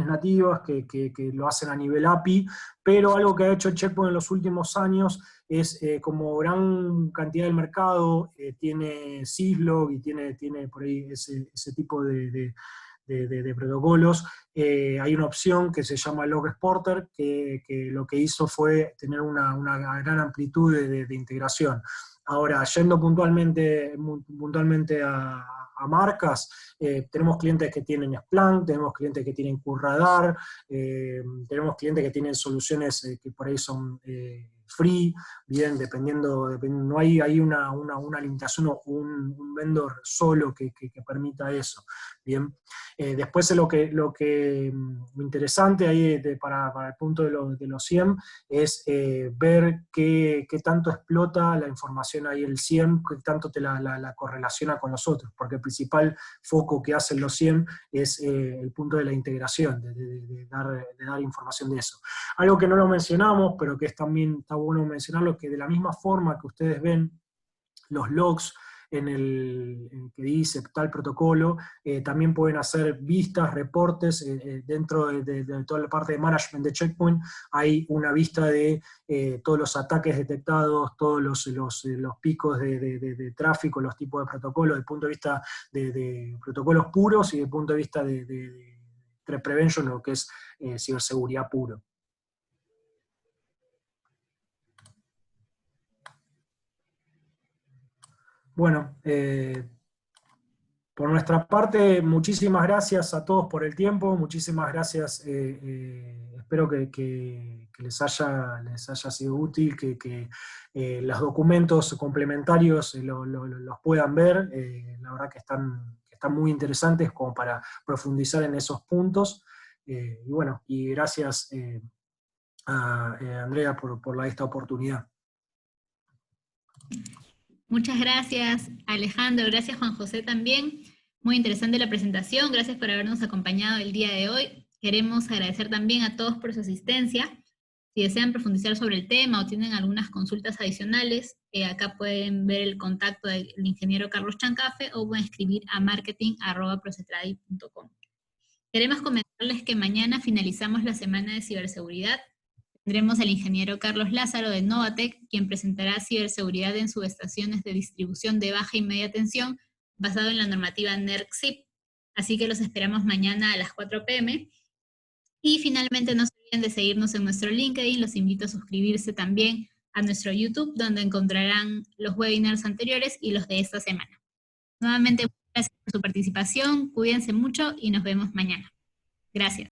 nativas que lo hacen a nivel API, pero algo que ha hecho Checkpoint en los últimos años es, como gran cantidad del mercado tiene Syslog y tiene por ahí ese tipo de protocolos, hay una opción que se llama Log Exporter, que lo que hizo fue tener una gran amplitud de integración. Ahora, yendo puntualmente a marcas, tenemos clientes que tienen Splunk, tenemos clientes que tienen QRadar, tenemos clientes que tienen soluciones que por ahí son free, bien, dependiendo, no hay una limitación o un vendor solo que permita eso. Bien. Después lo que interesante ahí para el punto de los CIEM es ver qué tanto explota la información ahí el CIEM, qué tanto te la correlaciona con los otros, porque el principal foco que hacen los CIEM es el punto de la integración, de dar información de eso. Algo que no lo mencionamos, pero que también está bueno mencionarlo, que de la misma forma que ustedes ven los logs en que dice tal protocolo, también pueden hacer vistas, reportes, dentro de toda la parte de management de Checkpoint hay una vista de todos los ataques detectados, todos los picos de tráfico, los tipos de protocolos, desde el punto de vista de protocolos puros y desde el punto de vista de threat prevention, lo que es ciberseguridad puro. Bueno, por nuestra parte, muchísimas gracias a todos por el tiempo, muchísimas gracias, espero que les haya sido útil, que los documentos complementarios los puedan ver, la verdad que están muy interesantes como para profundizar en esos puntos, y bueno, y gracias a Andrea por esta oportunidad. Muchas gracias, Alejandro. Gracias, Juan José, también. Muy interesante la presentación. Gracias por habernos acompañado el día de hoy. Queremos agradecer también a todos por su asistencia. Si desean profundizar sobre el tema o tienen algunas consultas adicionales, acá pueden ver el contacto del ingeniero Carlos Chancafe o pueden escribir a marketing@procetradi.com. Queremos comentarles que mañana finalizamos la semana de ciberseguridad. Tendremos al ingeniero Carlos Lázaro de Novatec, quien presentará ciberseguridad en subestaciones de distribución de baja y media tensión, basado en la normativa NERC-CIP. Así que los esperamos mañana a las 4 p.m. Y finalmente no se olviden de seguirnos en nuestro LinkedIn, los invito a suscribirse también a nuestro YouTube, donde encontrarán los webinars anteriores y los de esta semana. Nuevamente, gracias por su participación, cuídense mucho y nos vemos mañana. Gracias.